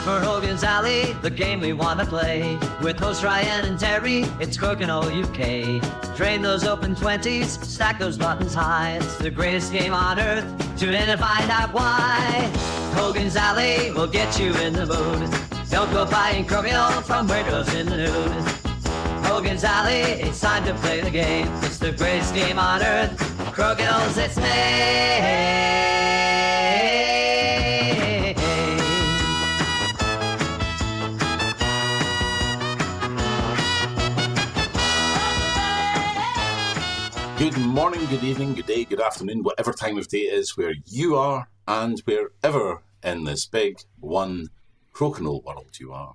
for Hogan's Alley, the game we want to play. With hosts Ryan and Terry, it's Crokinole UK. Drain those open 20s, stack those buttons high. It's the greatest game on earth. Tune in and find out why. Hogan's Alley will get you in the mood. Don't go buying Crokinole from Weirdos in the Nude. Hogan's Alley, it's time to play the game. It's the greatest game on earth. Crokinole's its name. Good morning, good evening, good day, good afternoon, whatever time of day it is where you are and wherever in this big one Crokinole world you are.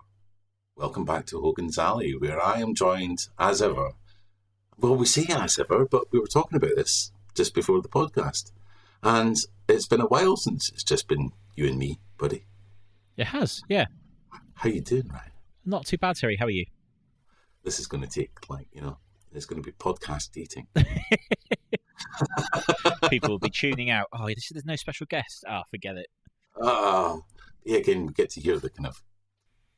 Welcome back to Hogan's Alley, where I am joined as ever. Well, we say as ever, but we were talking about this just before the podcast. And it's been a while since it's just been you and me, buddy. It has, yeah. How you doing, Ryan? Not too bad, Terry. How are you? This is going to take, it's going to be podcast dating. People will be tuning out. Oh, there's no special guest. Forget it. Yeah, again, we get to hear the kind of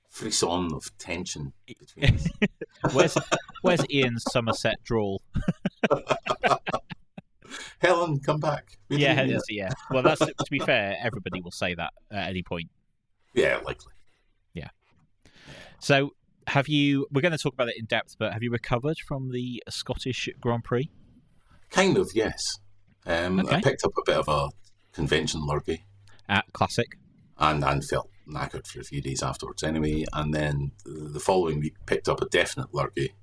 frisson of tension between us. Where's Ian's Somerset drawl? Helen, come back. Yeah. Well, that's to be fair. Everybody will say that at any point. Yeah, likely. Yeah. So, we're going to talk about it in depth, but have you recovered from the Scottish Grand Prix? Kind of, yes. Okay. I picked up a bit of a convention lurgy. Classic. And felt knackered for a few days afterwards anyway. And then the following week picked up a definite lurgy.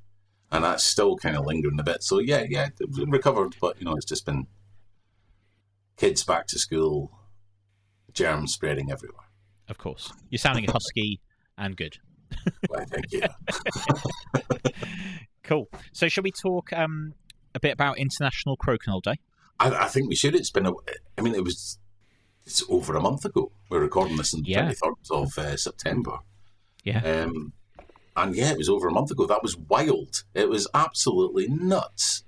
And that's still kind of lingering a bit. So yeah, recovered, but it's just been kids back to school, germs spreading everywhere. Of course. You're sounding husky and good. Well, thank you. Cool. So shall we talk a bit about International Crokinole Day? I think we should. It's over a month ago. We're recording this on the 23rd of September. Yeah. And yeah, it was over a month ago. That was wild. It was absolutely nuts.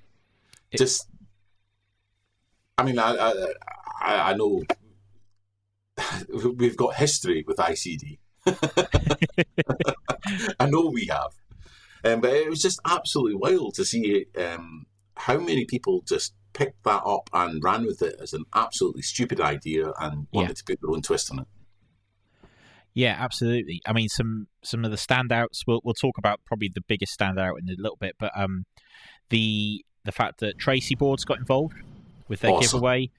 I know we've got history with ICD. I know we have. But it was just absolutely wild to see how many people just picked that up and ran with it as an absolutely stupid idea and wanted to put their own twist on it. Yeah, absolutely. I mean, some of the standouts, we'll talk about probably the biggest standout in a little bit, but the fact that Tracy Boards got involved with their giveaway.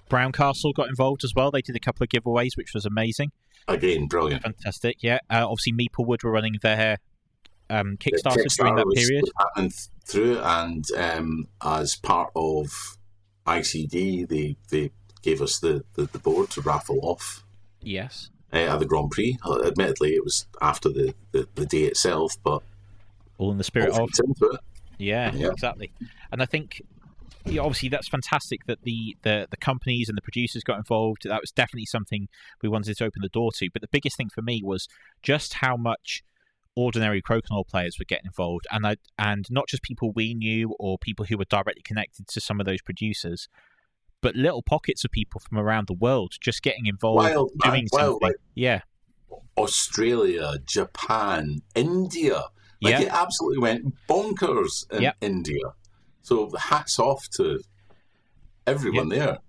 Browncastle got involved as well. They did a couple of giveaways, which was amazing. Again, brilliant. Fantastic, yeah. Obviously, Meeplewood were running their Kickstarter during that period. Was happening through, and as part of ICD, they gave us the board to raffle off. Yes. At the Grand Prix. Admittedly, it was after the day itself, but all in the spirit of it. Yeah, exactly. And I think obviously that's fantastic that the companies and the producers got involved. That was definitely something we wanted to open the door to. But the biggest thing for me was just how much ordinary Crokinole players were getting involved, and not just people we knew or people who were directly connected to some of those producers, but little pockets of people from around the world just getting involved, doing something. Like Australia, Japan, India. It absolutely went bonkers in India. So hats off to everyone there.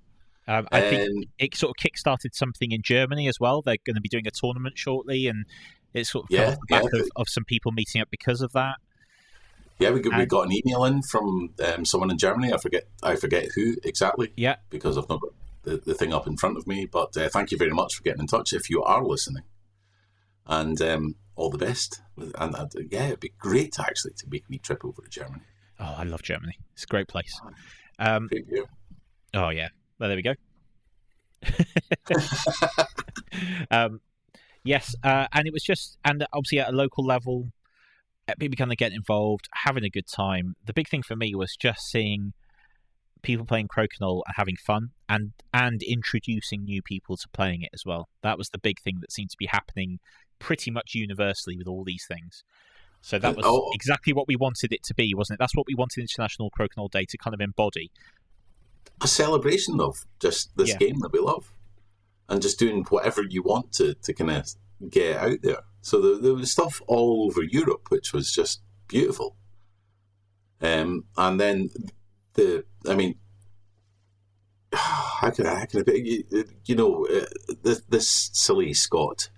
I think it sort of kickstarted something in Germany as well. They're going to be doing a tournament shortly, and it's sort of come off the back of some people meeting up because of that. Yeah, we got an email in from someone in Germany. I forget who exactly. Yeah, because I've not got the thing up in front of me. But thank you very much for getting in touch if you are listening, and all the best. And it'd be great to make a wee trip over to Germany. Oh, I love Germany. It's a great place. Great view. Oh yeah, well, there we go. Yes, and it was just, and obviously at a local level, people kind of getting involved, having a good time. The big thing for me was just seeing people playing Crokinole and having fun, and introducing new people to playing it as well. That was the big thing that seemed to be happening pretty much universally with all these things. So that was exactly what we wanted it to be, wasn't it? That's what we wanted International Crokinole Day to kind of embody. A celebration of just this game that we love. And just doing whatever you want to kind of get out there. So there was stuff all over Europe, which was just beautiful. And then how can I this silly Scot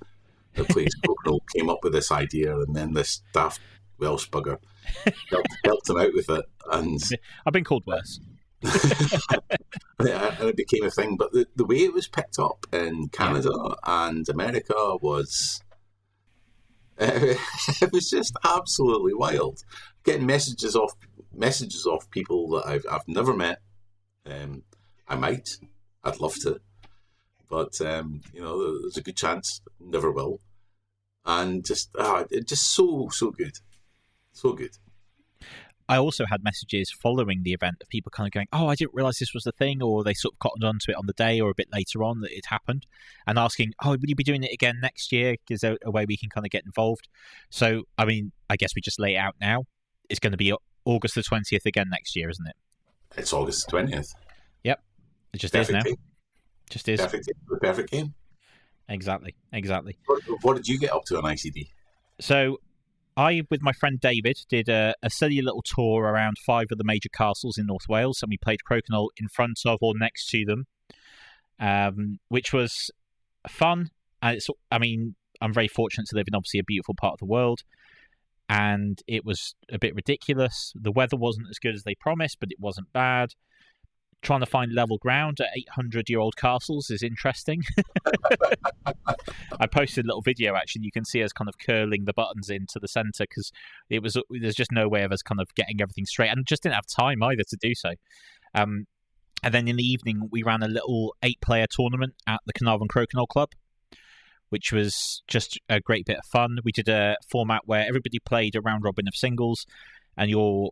that plays Crokinole came up with this idea, and then this daft Welsh bugger helped him out with it, and I've been called worse. and it became a thing. But the way it was picked up in Canada and America was it was just absolutely wild. Getting messages off people that I've never met. I'd love to, but there's a good chance never will. And just so good, so good. I also had messages following the event of people kind of going, "Oh, I didn't realise this was the thing," or they sort of cottoned onto it on the day or a bit later on that it happened, and asking, "Oh, will you be doing it again next year? Is there a way we can kind of get involved?" So, I mean, I guess we just lay it out now. It's going to be August the 20th again next year, isn't it? It's August the 20th. Yep, it just Perfect is now. Game. Just is. The perfect game. Exactly. What did you get up to on ICD? So, I, with my friend David, did a silly little tour around 5 of the major castles in North Wales, and we played Crokinole in front of or next to them, which was fun. And I'm very fortunate to live in obviously a beautiful part of the world, and it was a bit ridiculous. The weather wasn't as good as they promised, but it wasn't bad. Trying to find level ground at 800-year-old castles is interesting. I posted a little video, actually. You can see us kind of curling the buttons into the centre because there's just no way of us kind of getting everything straight, and just didn't have time either to do so. And then in the evening, we ran a little 8-player tournament at the Carnarvon Crokinole Club, which was just a great bit of fun. We did a format where everybody played a round robin of singles, and your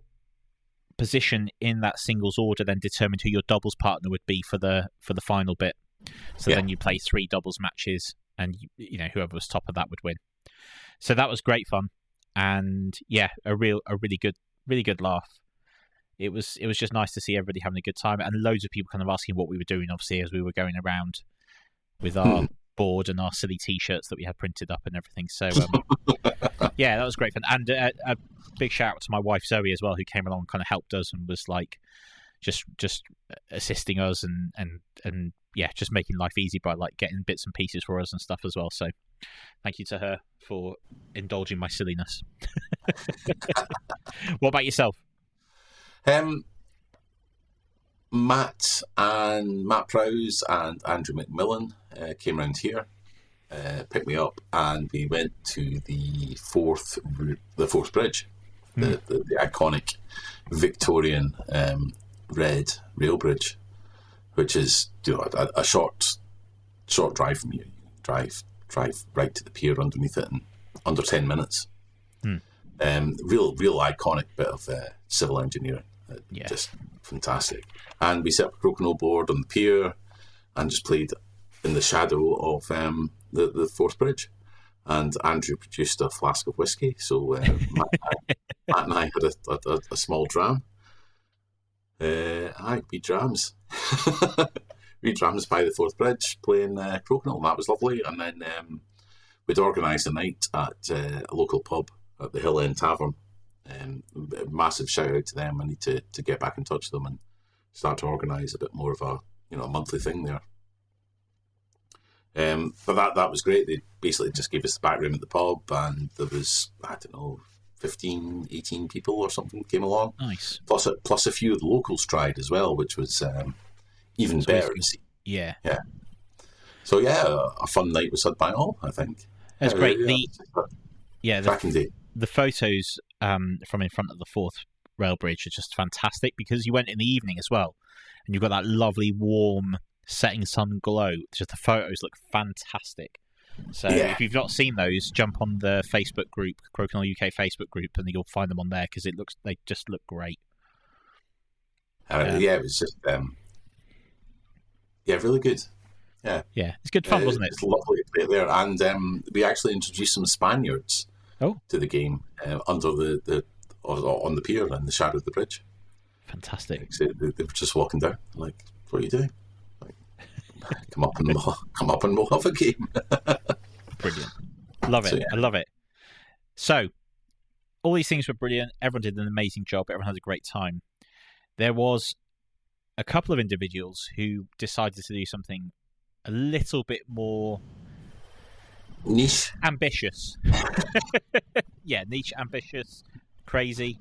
position in that singles order then determined who your doubles partner would be for the final bit. So then you play 3 doubles matches, and whoever was top of that would win. So that was great fun, and a really good laugh. It was just nice to see everybody having a good time, and loads of people kind of asking what we were doing, obviously, as we were going around with our board and our silly t-shirts that we had printed up and everything. So that was great fun, and a big shout out to my wife Zoe as well, who came along and kind of helped us and was like just assisting us and just making life easy by like getting bits and pieces for us and stuff as well. So thank you to her for indulging my silliness. What about yourself? Matt Prowse and Andrew McMillan came round here, picked me up, and we went to the Forth Bridge, the iconic Victorian red rail bridge, which is a short drive from here. You drive right to the pier underneath it in under 10 minutes. Real iconic bit of civil engineering. Just fantastic. And we set up a Crokinole board on the pier and just played in the shadow of the Forth Bridge. And Andrew produced a flask of whiskey, so Matt and I had a small dram. We drams. We drams by the Forth Bridge playing Crokinole, and that was lovely. And then we'd organised a night at a local pub at the Hill End Tavern. Massive shout out to them. I need to get back in touch with them and start to organise a bit more of a monthly thing there. But that was great. They basically just gave us the back room at the pub, and there was 15, 18 people or something came along. Nice. Plus a few of the locals tried as well, which was even better. Yeah. So a fun night was had by all, I think. That's great. The photos from in front of the Forth rail bridge are just fantastic because you went in the evening as well, and you've got that lovely warm setting sun glow. Just the photos look fantastic. So if you've not seen those, jump on the Facebook group, Crokinole UK Facebook group, and you'll find them on there because they just look great. It was just really good. Yeah, it's good fun, wasn't it? It's lovely to play there, and we actually introduced some Spaniards to the game under on the pier in the shadow of the bridge. Fantastic. So they were just walking down, like, "What are you doing?" Like, come up and we'll have a game. Brilliant. Love it. So, yeah. I love it. So, all these things were brilliant. Everyone did an amazing job. Everyone had a great time. There was a couple of individuals who decided to do something a little bit more Niche. ambitious. Yeah, niche, ambitious, crazy,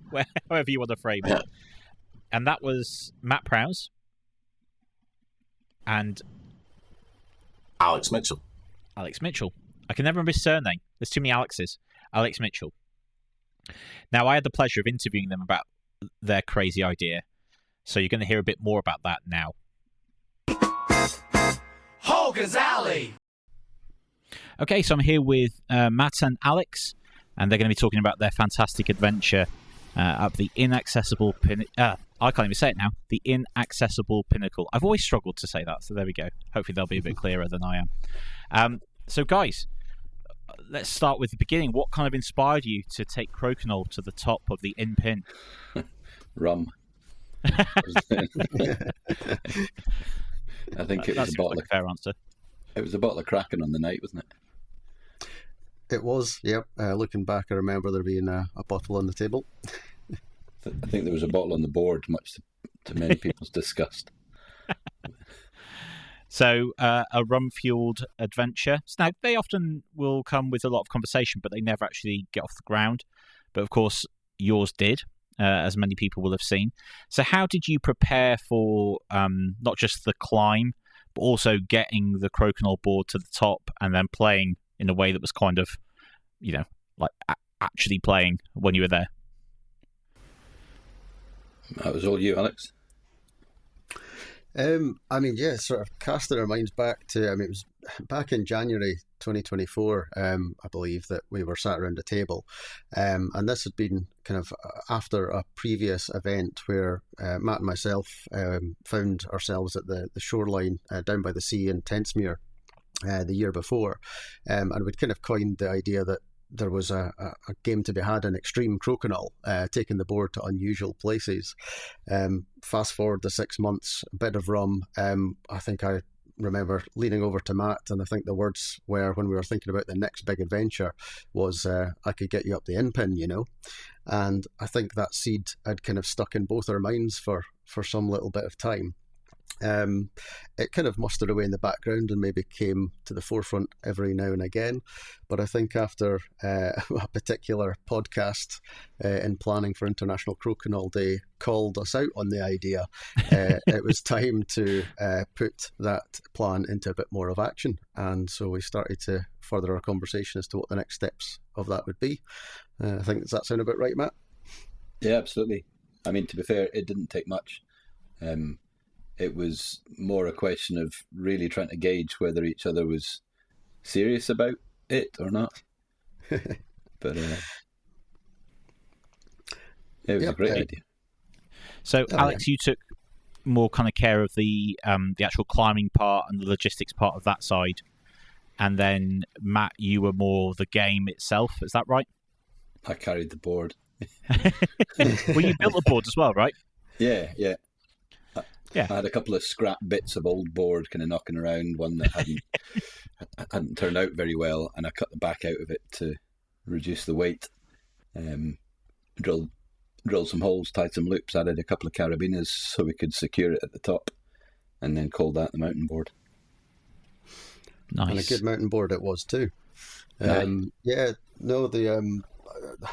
however you want to frame it. And that was Matt Prowse and Alex Mitchell. Alex Mitchell. I can never remember his surname. There's too many Alexes. Alex Mitchell. Now, I had the pleasure of interviewing them about their crazy idea. So you're going to hear a bit more about that now. Hogan's Alley! Okay, so I'm here with Matt and Alex, and they're going to be talking about their fantastic adventure up the Inaccessible Pinnacle. I can't even say it now. The Inaccessible Pinnacle. I've always struggled to say that, so there we go. Hopefully they'll be a bit clearer than I am. So guys, let's start with the beginning. What kind of inspired you to take Crokinole to the top of the in pin? Rum. I think it was a bottle. Like a fair answer. It was a bottle of Kraken on the night, wasn't it? It was, yep. Looking back, I remember there being a bottle on the table. I think there was a bottle on the board, much to many people's disgust. So, a rum-fueled adventure. So now, they often will come with a lot of conversation, but they never actually get off the ground. But of course, yours did, as many people will have seen. So how did you prepare for not just the climb, but also getting the Crokinole board to the top and then playing in a way that was kind of, like actually playing when you were there? That was all you, Alex. Sort of casting our minds back to, it was back in January 2024, I believe, that we were sat around a table. And this had been kind of after a previous event where Matt and myself found ourselves at the shoreline down by the sea in Tentsmuir the year before. And we'd kind of coined the idea that there was a game to be had in extreme Crokinole, taking the board to unusual places. Fast forward the 6 months, a bit of rum. I think I remember leaning over to Matt, and I think the words were, when we were thinking about the next big adventure, was I could get you up the in pin, And I think that seed had kind of stuck in both our minds for some little bit of time. It kind of mustered away in the background and maybe came to the forefront every now and again. But I think after a particular podcast in planning for International Crokinole Day called us out on the idea, it was time to put that plan into a bit more of action. And so we started to further our conversation as to what the next steps of that would be. I think, does that sound about right, Matt? Yeah, absolutely. I mean, to be fair, it didn't take much. It was more a question of really trying to gauge whether each other was serious about it or not. But it was a great idea. So, Alex, you took more kind of care of the actual climbing part and the logistics part of that side. And then, Matt, you were more the game itself. Is that right? I carried the board. Well, you built the board as well, right? Yeah. Yeah. I had a couple of scrap bits of old board kind of knocking around, one that hadn't turned out very well, and I cut the back out of it to reduce the weight. Drilled some holes, tied some loops, added a couple of carabiners so we could secure it at the top, and then called that the mountain board. Nice. And a good mountain board it was too.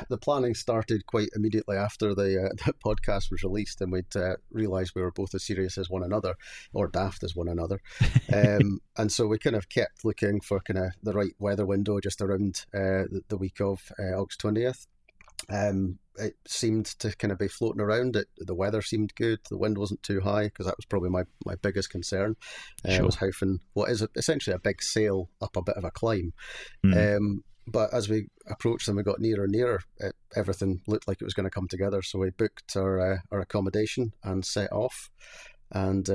The planning started quite immediately after the podcast was released, and we'd realised we were both as serious as one another, or daft as one another. And so we kind of kept looking for kind of the right weather window just around the week of August 20th. It seemed to kind of be floating around. The weather seemed good. The wind wasn't too high, because that was probably my biggest concern. Was housing what is essentially a big sail up a bit of a climb. But as we approached and we got nearer and nearer, everything looked like it was going to come together. So we booked our accommodation and set off. And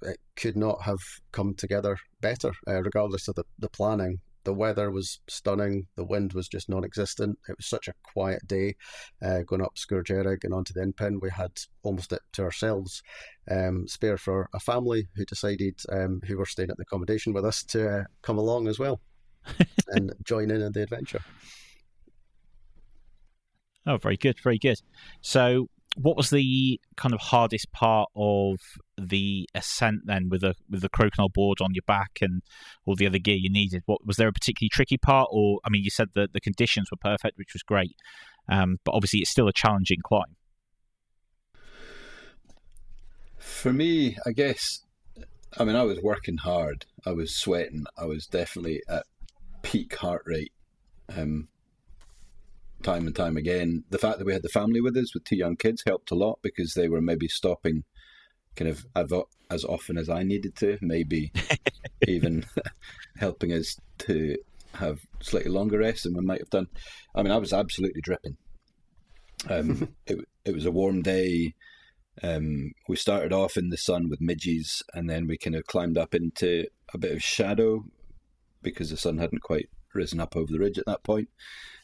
it could not have come together better, regardless of the planning. The weather was stunning. The wind was just non-existent. It was such a quiet day. Going up Scourgerig and onto the in-pin, we had almost it to ourselves. Spare for a family who decided, who were staying at the accommodation with us, to come along as well. and join in the adventure. Oh, very good, very good. So, what was the kind of hardest part of the ascent then, with the Crokinole board on your back and all the other gear you needed? What was there a particularly tricky part, or I mean, you said that the conditions were perfect, which was great, but obviously it's still a challenging climb. For me, I guess, I mean, I was working hard. I was sweating. I was definitely at peak heart rate. Time and time again. The fact that we had the family with us with 2 young kids helped a lot, because they were maybe stopping kind of as often as I needed to, maybe even helping us to have slightly longer rest than we might have done. I mean, I was absolutely dripping. It was a warm day. We started off in the sun with midges, and then we kind of climbed up into a bit of shadow because the sun hadn't quite risen up over the ridge at that point,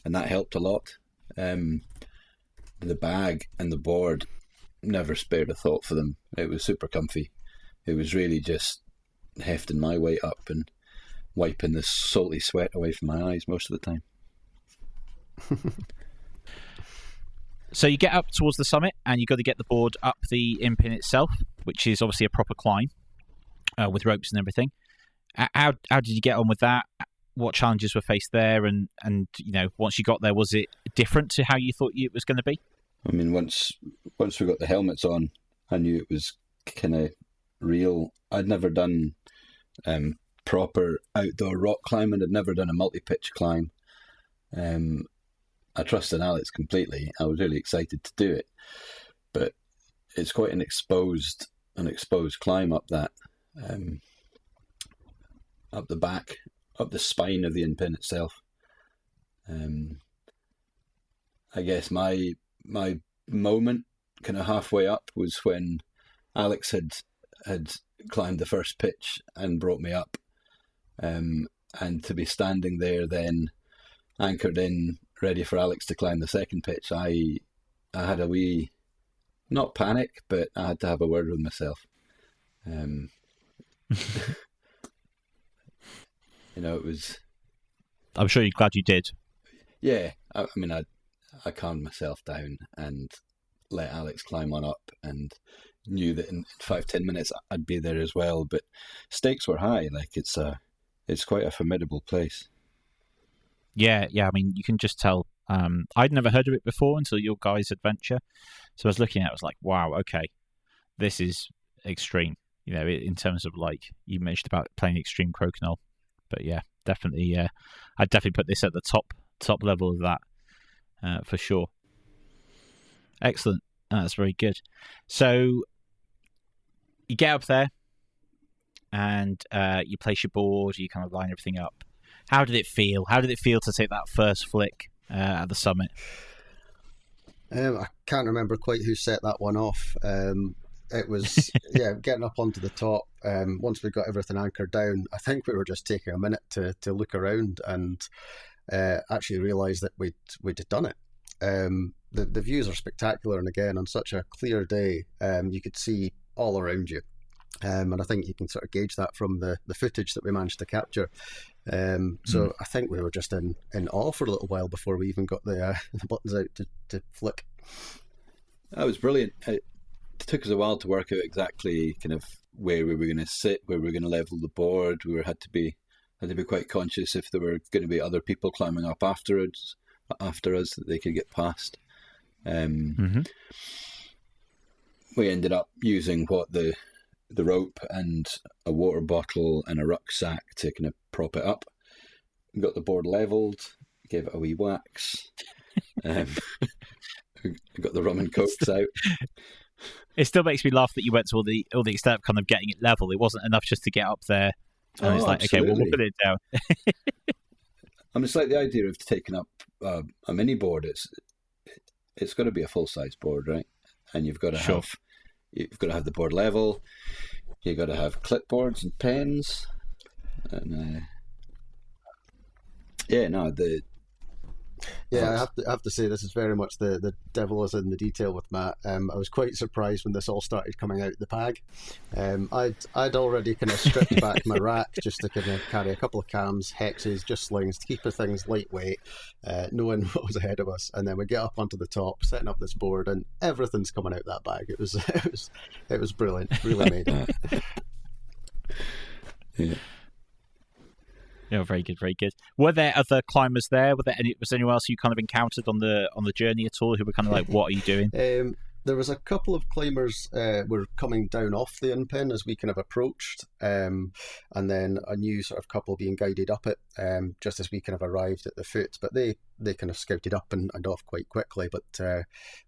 and that helped a lot. The bag and the board, never spared a thought for them. It was super comfy. It was really just hefting my weight up and wiping the salty sweat away from my eyes most of the time. So you get up towards the summit, and you've got to get the board up the impin itself, which is obviously a proper climb with ropes and everything. How did you get on with that? What challenges were faced there? And you know, once you got there, was it different to how you thought it was going to be? I mean, once we got the helmets on, I knew it was kind of real. I'd never done proper outdoor rock climbing. I'd never done a multi-pitch climb. I trusted Alex completely. I was really excited to do it, but it's quite an exposed climb up that, up the back, up the spine of the impin itself. I guess my moment kind of halfway up was when Alex had climbed the first pitch and brought me up, and to be standing there then anchored in, ready for Alex to climb the second pitch, I had a wee, not panic, but I had to have a word with myself. You know, it was... I'm sure you're glad you did. Yeah, I mean, I calmed myself down and let Alex climb on up, and knew that in 5-10 minutes I'd be there as well. But stakes were high. Like, it's quite a formidable place. Yeah. I mean, you can just tell. I'd never heard of it before until your guys' adventure. So I was looking at it, I was like, wow, okay, this is extreme. You know, in terms of, like, you mentioned about playing extreme Crokinole. But yeah, definitely, I'd definitely put this at the top level of that, for sure. Excellent. That's very good. So you get up there, and you place your board, you kind of line everything up. How did it feel? How did it feel to take that first flick at the summit? I can't remember quite who set that one off. It was, getting up onto the top. Once we got everything anchored down, I think we were just taking a minute to look around and actually realise that we'd done it. The views are spectacular, and again, on such a clear day, you could see all around you. And I think you can sort of gauge that from the footage that we managed to capture. So I think we were just in awe for a little while before we even got the buttons out to flick. That was brilliant. It took us a while to work out exactly kind of where we were going to sit, where we were going to level the board. We had to be quite conscious if there were going to be other people climbing up after us that they could get past. We ended up using the rope and a water bottle and a rucksack to kind of prop it up. We got the board levelled, gave it a wee wax, we got the rum and cokes out. It still makes me laugh that you went to all the extent of kind of getting it level. It wasn't enough just to get up there. And it's like, absolutely. Okay, well, we'll put it down. I mean, it's like the idea of taking up a mini board. It's got to be a full size board, right? And you've got to have the board level. You've got to have clipboards and pens. And Yeah, I have to say this is very much the devil is in the detail with Matt. I was quite surprised when this all started coming out the bag. I'd already kind of stripped back my rack just to kind of carry a couple of cams, hexes, just slings to keep the things lightweight, knowing what was ahead of us. And then we get up onto the top, setting up this board, and everything's coming out that bag. It was brilliant. Really made it. Yeah. Yeah, very good, very good. Were there other climbers there? Was anyone else you kind of encountered on the journey at all who were kind of like, "What are you doing?" There was a couple of climbers were coming down off the in-pin as we kind of approached, and then a new sort of couple being guided up it just as we kind of arrived at the foot. But they kind of scouted up and off quite quickly, but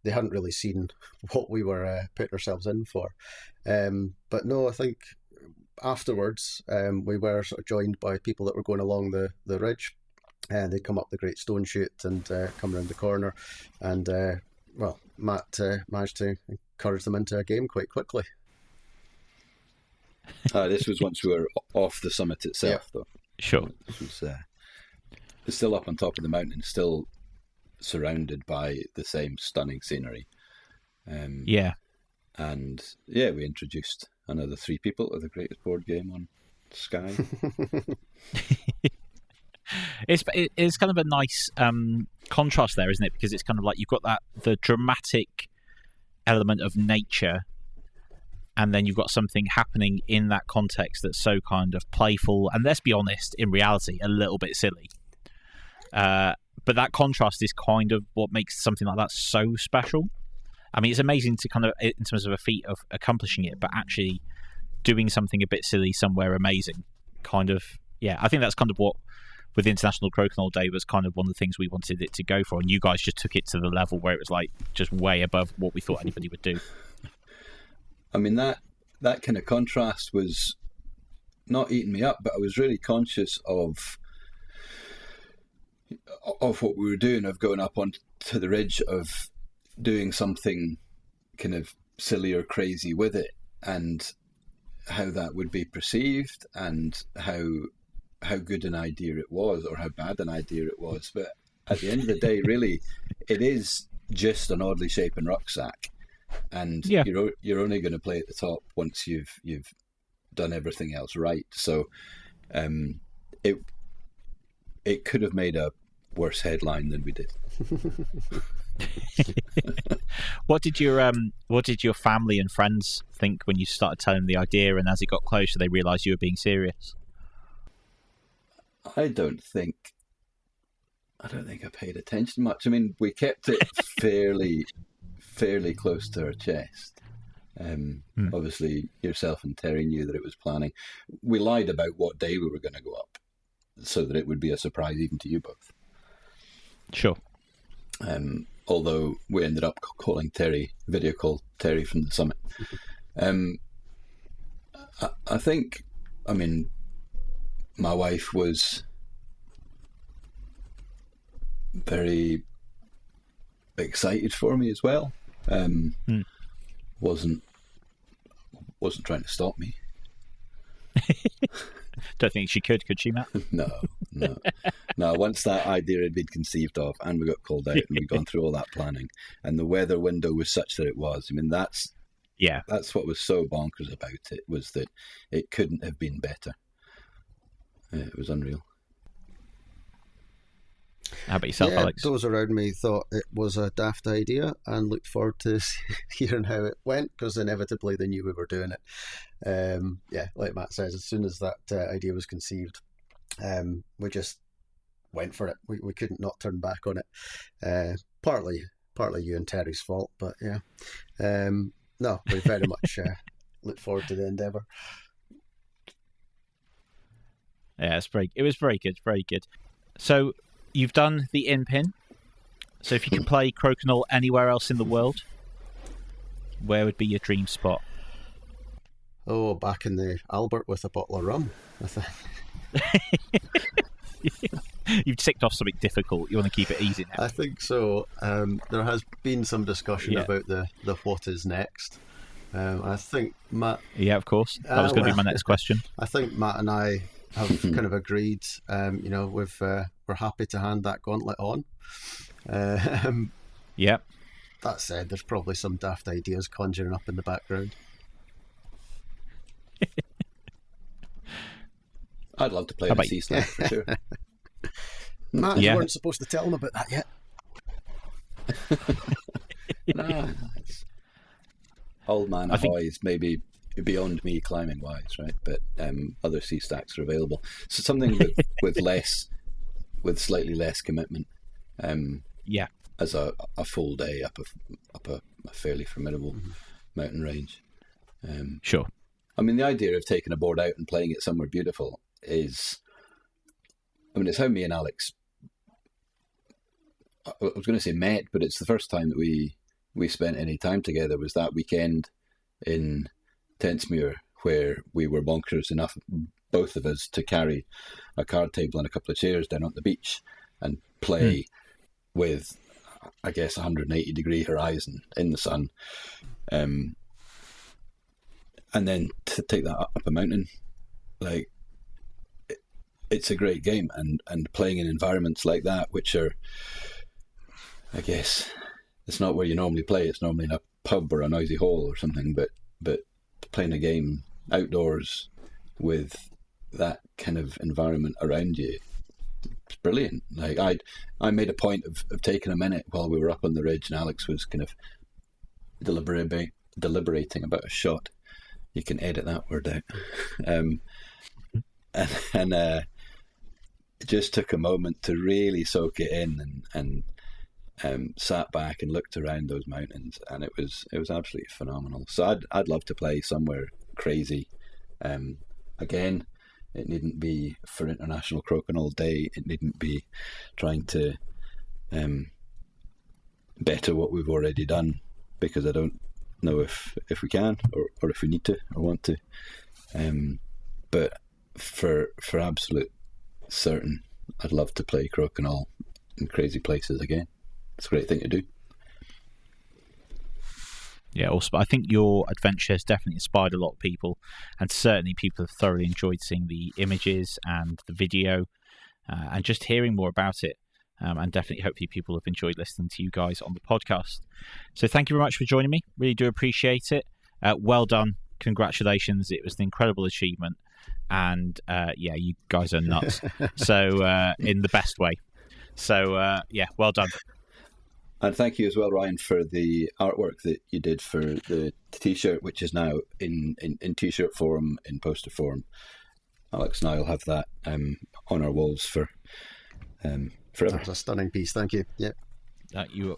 they hadn't really seen what we were putting ourselves in for. But no, I think afterwards we were sort of joined by people that were going along the ridge, and they come up the Great Stone Chute and come around the corner, and well, Matt managed to encourage them into a game quite quickly. This was once we were off the summit itself, though. Sure. This was it's still up on top of the mountain, still surrounded by the same stunning scenery. Yeah. And yeah, we introduced another 3 people to the greatest board game on Sky. It's kind of a nice contrast there, isn't it? Because it's kind of like you've got the dramatic element of nature, and then you've got something happening in that context that's so kind of playful, and let's be honest, in reality, a little bit silly. But that contrast is kind of what makes something like that so special. I mean, it's amazing to kind of, in terms of a feat of accomplishing it, but actually doing something a bit silly somewhere amazing. Kind of, yeah, I think that's kind of what, with International Crokinole Day, was kind of one of the things we wanted it to go for, and you guys just took it to the level where it was like just way above what we thought anybody would do. I mean, that kind of contrast was not eating me up, but I was really conscious of what we were doing, of going up onto the ridge, of doing something kind of silly or crazy with it, and how that would be perceived, and how good an idea it was, or how bad an idea it was. But at the end of the day, really, it is just an oddly shaped rucksack, and you're only going to play at the top once you've done everything else right. So it could have made a worse headline than we did. What did your family and friends think when you started telling them the idea, and as it got closer they realised you were being serious? I don't think I paid attention much. I mean, we kept it fairly close to our chest. Obviously, yourself and Terry knew that it was planning. We lied about what day we were going to go up, so that it would be a surprise even to you both. Sure. Although we ended up calling Terry, video call Terry from the summit. I think, I mean, my wife was very excited for me as well. Wasn't trying to stop me. Don't think she could she, Matt? No. Once that idea had been conceived of, and we got called out, and we'd gone through all that planning, and the weather window was such that it was. I mean, that's what was so bonkers about it, was that it couldn't have been better. It was unreal. How about yourself, Alex? Those around me thought it was a daft idea and looked forward to hearing how it went, because inevitably they knew we were doing it. Like Matt says, as soon as that idea was conceived, we just went for it. We couldn't not turn back on it. Partly you and Terry's fault, but yeah. No, we very much look forward to the endeavour. Yeah, it was very good, very good. So you've done the in-pin. So if you could play Crokinole anywhere else in the world, where would be your dream spot? Oh, back in the Albert with a bottle of rum, I think. You've ticked off something difficult. You want to keep it easy now. I think so. There has been some discussion about the what is next. I think Matt... Yeah, of course. That was going to be my next question. I think Matt and I have kind of agreed, we're happy to hand that gauntlet on. Yep. That said, there's probably some daft ideas conjuring up in the background. I'd love to play on a sea stack for sure. Matt, you weren't supposed to tell them about that yet. Nah, old man ahoy is maybe beyond me climbing wise, right? But other sea stacks are available. So something with slightly less commitment. As a full day up a fairly formidable mountain range. Sure. I mean, the idea of taking a board out and playing it somewhere beautiful is, I mean, it's how me and Alex, I was going to say met, but it's the first time that we spent any time together was that weekend in Tentsmuir, where we were bonkers enough, both of us, to carry a card table and a couple of chairs down on the beach and play with, I guess, 180-degree horizon in the sun. And then to take that up a mountain, like, it's a great game, and playing in environments like that, which are, I guess, it's not where you normally play. It's normally in a pub or a noisy hall or something, but playing a game outdoors with that kind of environment around you, it's brilliant. Like, I made a point of taking a minute while we were up on the ridge, and Alex was kind of deliberating about a shot. You can edit that word out. And it just took a moment to really soak it in, and sat back and looked around those mountains, and it was absolutely phenomenal. So I'd love to play somewhere crazy. Again, it needn't be for International Crokinole Day. It needn't be trying to better what we've already done, because I don't know if we can or if we need to or want to. But for absolute certain, I'd love to play Crokinole in crazy places again. It's a great thing to do. Yeah, also, I think your adventure has definitely inspired a lot of people, and certainly people have thoroughly enjoyed seeing the images and the video, and just hearing more about it. And definitely, hopefully, people have enjoyed listening to you guys on the podcast. So thank you very much for joining me. Really do appreciate it. Well done. Congratulations. It was an incredible achievement. And yeah, you guys are nuts. So in the best way. So yeah, well done. And thank you as well, Ryan, for the artwork that you did for the T-shirt, which is now in T-shirt form, in poster form. Alex and I will have that on our walls for forever. That's a stunning piece. Thank you. Yeah. You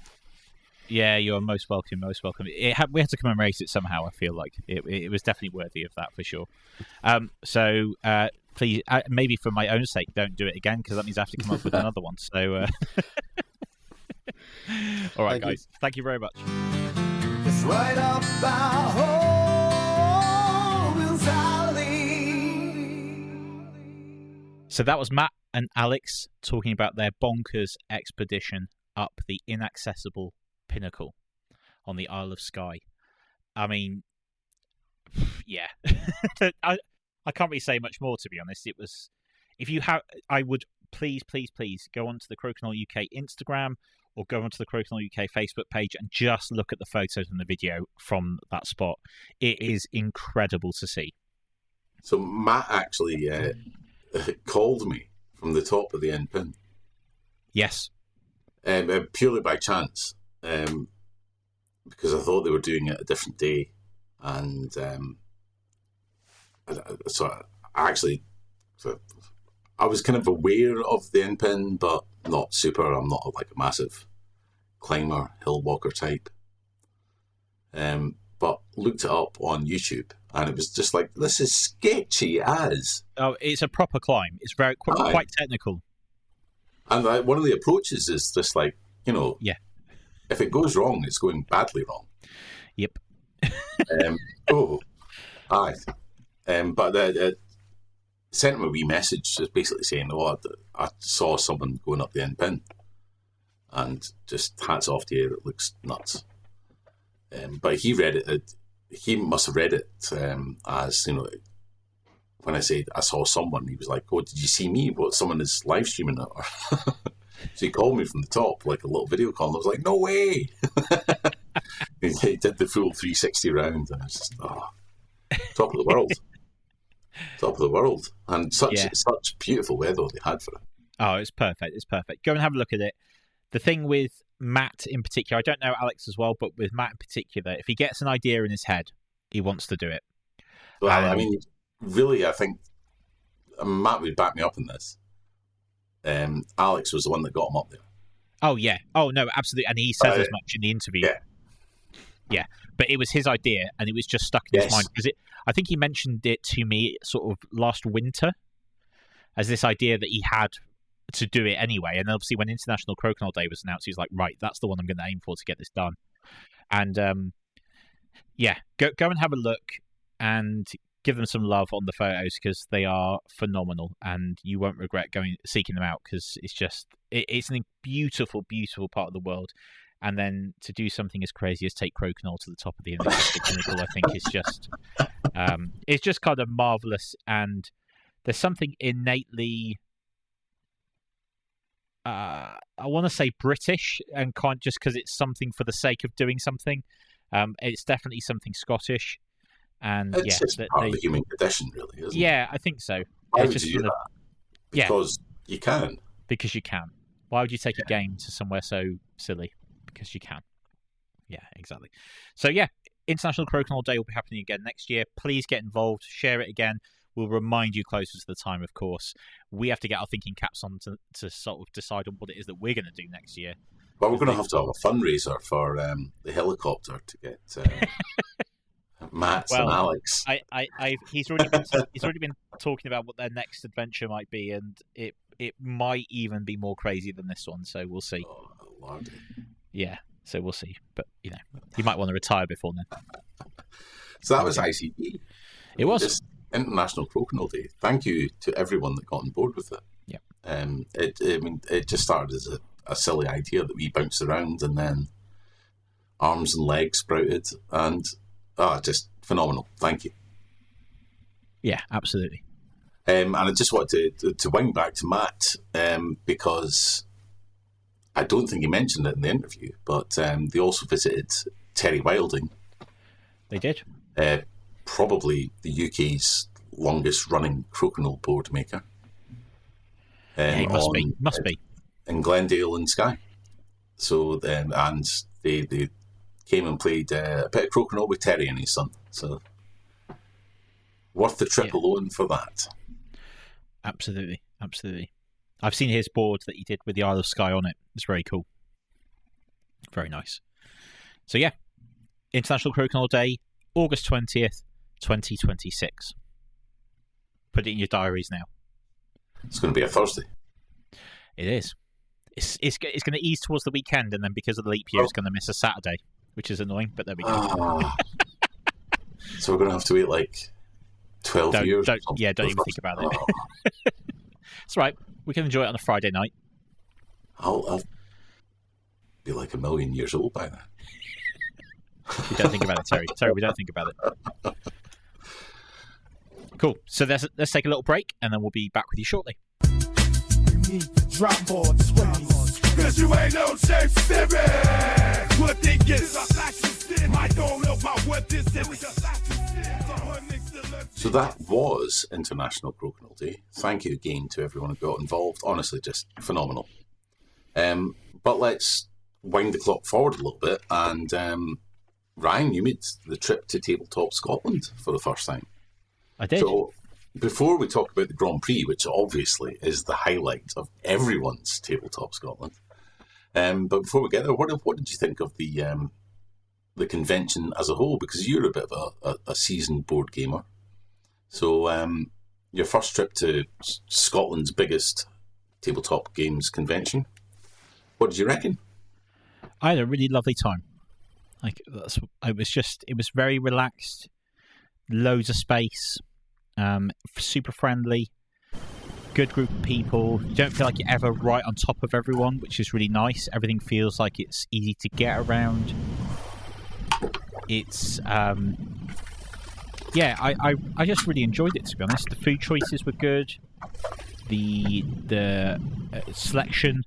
are most welcome. Most welcome. We had to commemorate it somehow. I feel like it was definitely worthy of that for sure. So please, maybe for my own sake, don't do it again, because that means I have to come up with another one. So. All right, guys. Thank you very much. It's right up our Hogan's Alley. So that was Matt and Alex talking about their bonkers expedition up the Inaccessible Pinnacle on the Isle of Skye. I mean, yeah, I can't really say much more, to be honest. It was, I would please go onto the Crokinole UK Instagram, or go onto the Crokinole UK Facebook page and just look at the photos and the video from that spot. It is incredible to see. So Matt actually called me from the top of the end pin. Yes. Purely by chance, because I thought they were doing it a different day. And so I was kind of aware of the end pin, but not super. I'm not like a massive climber, hill walker type. But looked it up on YouTube, and it was just like, this is sketchy as. Oh, it's a proper climb. It's very quite technical. And one of the approaches is just like, yeah, if it goes wrong, it's going badly wrong. Yep. But sent him a wee message just basically saying, I saw someone going up the end pin, and just hats off to you, it looks nuts. But he read it, he must have read it as, when I said I saw someone, he was like, oh, did you see me? What, someone is live streaming it? So he called me from the top, like a little video call, and I was like, no way! He did the full 360 round, and I was just, top of the world. Top of the world. And such beautiful weather they had for it. Oh, it's perfect. It's perfect. Go and have a look at it. The thing with Matt in particular, I don't know Alex as well, but with Matt in particular, if he gets an idea in his head, he wants to do it. Well, I mean, really, I think Matt would back me up in this. Alex was the one that got him up there. Oh, yeah. Oh, no, absolutely. And he says as much in the interview. Yeah. But it was his idea, and it was just stuck in his mind. Because I think he mentioned it to me sort of last winter as this idea that he had to do it anyway. And obviously when International Crokinole Day was announced, he was like, right, that's the one I'm going to aim for to get this done. And go and have a look and give them some love on the photos, because they are phenomenal, and you won't regret seeking them out, because it's a beautiful, beautiful part of the world. And then to do something as crazy as take Crokinole to the top of the Inaccessible Pinnacle, I think is just it's just kind of marvelous. And there's something innately I want to say British, and can't just because it's something for the sake of doing something. It's definitely something Scottish, and it's just part of the human condition, really, isn't it? Yeah, I think so. Why would you do that? Because you can. Because you can. Why would you take a game to somewhere so silly? Because you can. Yeah, exactly. So yeah, International Crokinole Day will be happening again next year. Please get involved. Share it again. We'll remind you closer to the time, of course. We have to get our thinking caps on to sort of decide on what it is that we're going to do next year. Well, we're going to have a fundraiser for the helicopter to get Matt and Alex. He's already been talking about what their next adventure might be, and it might even be more crazy than this one. So we'll see. Oh, Lordy. Yeah, so we'll see. But you might want to retire before then. So that was ICD. It was. Just International Crokinole Day. Thank you to everyone that got on board with it. Yeah. It just started as a silly idea that we bounced around, and then arms and legs sprouted, and just phenomenal. Thank you. Yeah, absolutely. And I just wanted to wing back to Matt, because I don't think he mentioned it in the interview, but they also visited Terry Wilding. They did. Probably the UK's longest running Crokinole board maker. He must be. In Glendale and Skye. So and they came and played a bit of Crokinole with Terry and his son. So worth the trip alone for that. Absolutely. I've seen his board that he did with the Isle of Skye on it. It's very cool. Very nice. So yeah, International Crokinole Day, August 20th, 2026. Put it in your diaries now. It's going to be a Thursday. It is. It's going to ease towards the weekend, and then because of the leap year, it's going to miss a Saturday, which is annoying, but there we go. So we're going to have to wait like 12 years. Don't even think about it. It's right. We can enjoy it on a Friday night. I'll be like a million years old by then. We don't think about it, Terry. Terry, we don't think about it. Cool. So let's take a little break, and then we'll be back with you shortly. Drop board swings, cause you ain't no safe spirit. What they get is a fascist. My don't know about what this is. So that was International Crokinole Day. Thank you again to everyone who got involved. Honestly, just phenomenal. But let's wind the clock forward a little bit. And Ryan, you made the trip to Tabletop Scotland for the first time. I did. So before we talk about the Grand Prix, which obviously is the highlight of everyone's Tabletop Scotland, but before we get there, what did you think of the convention as a whole? Because you're a bit of a seasoned board gamer. So your first trip to Scotland's biggest tabletop games convention, what did you reckon? I had a really lovely time. It was very relaxed, loads of space, super friendly, good group of people. You don't feel like you're ever right on top of everyone, which is really nice. Everything feels like it's easy to get around. It's I just really enjoyed it, to be honest. The food choices were good. The selection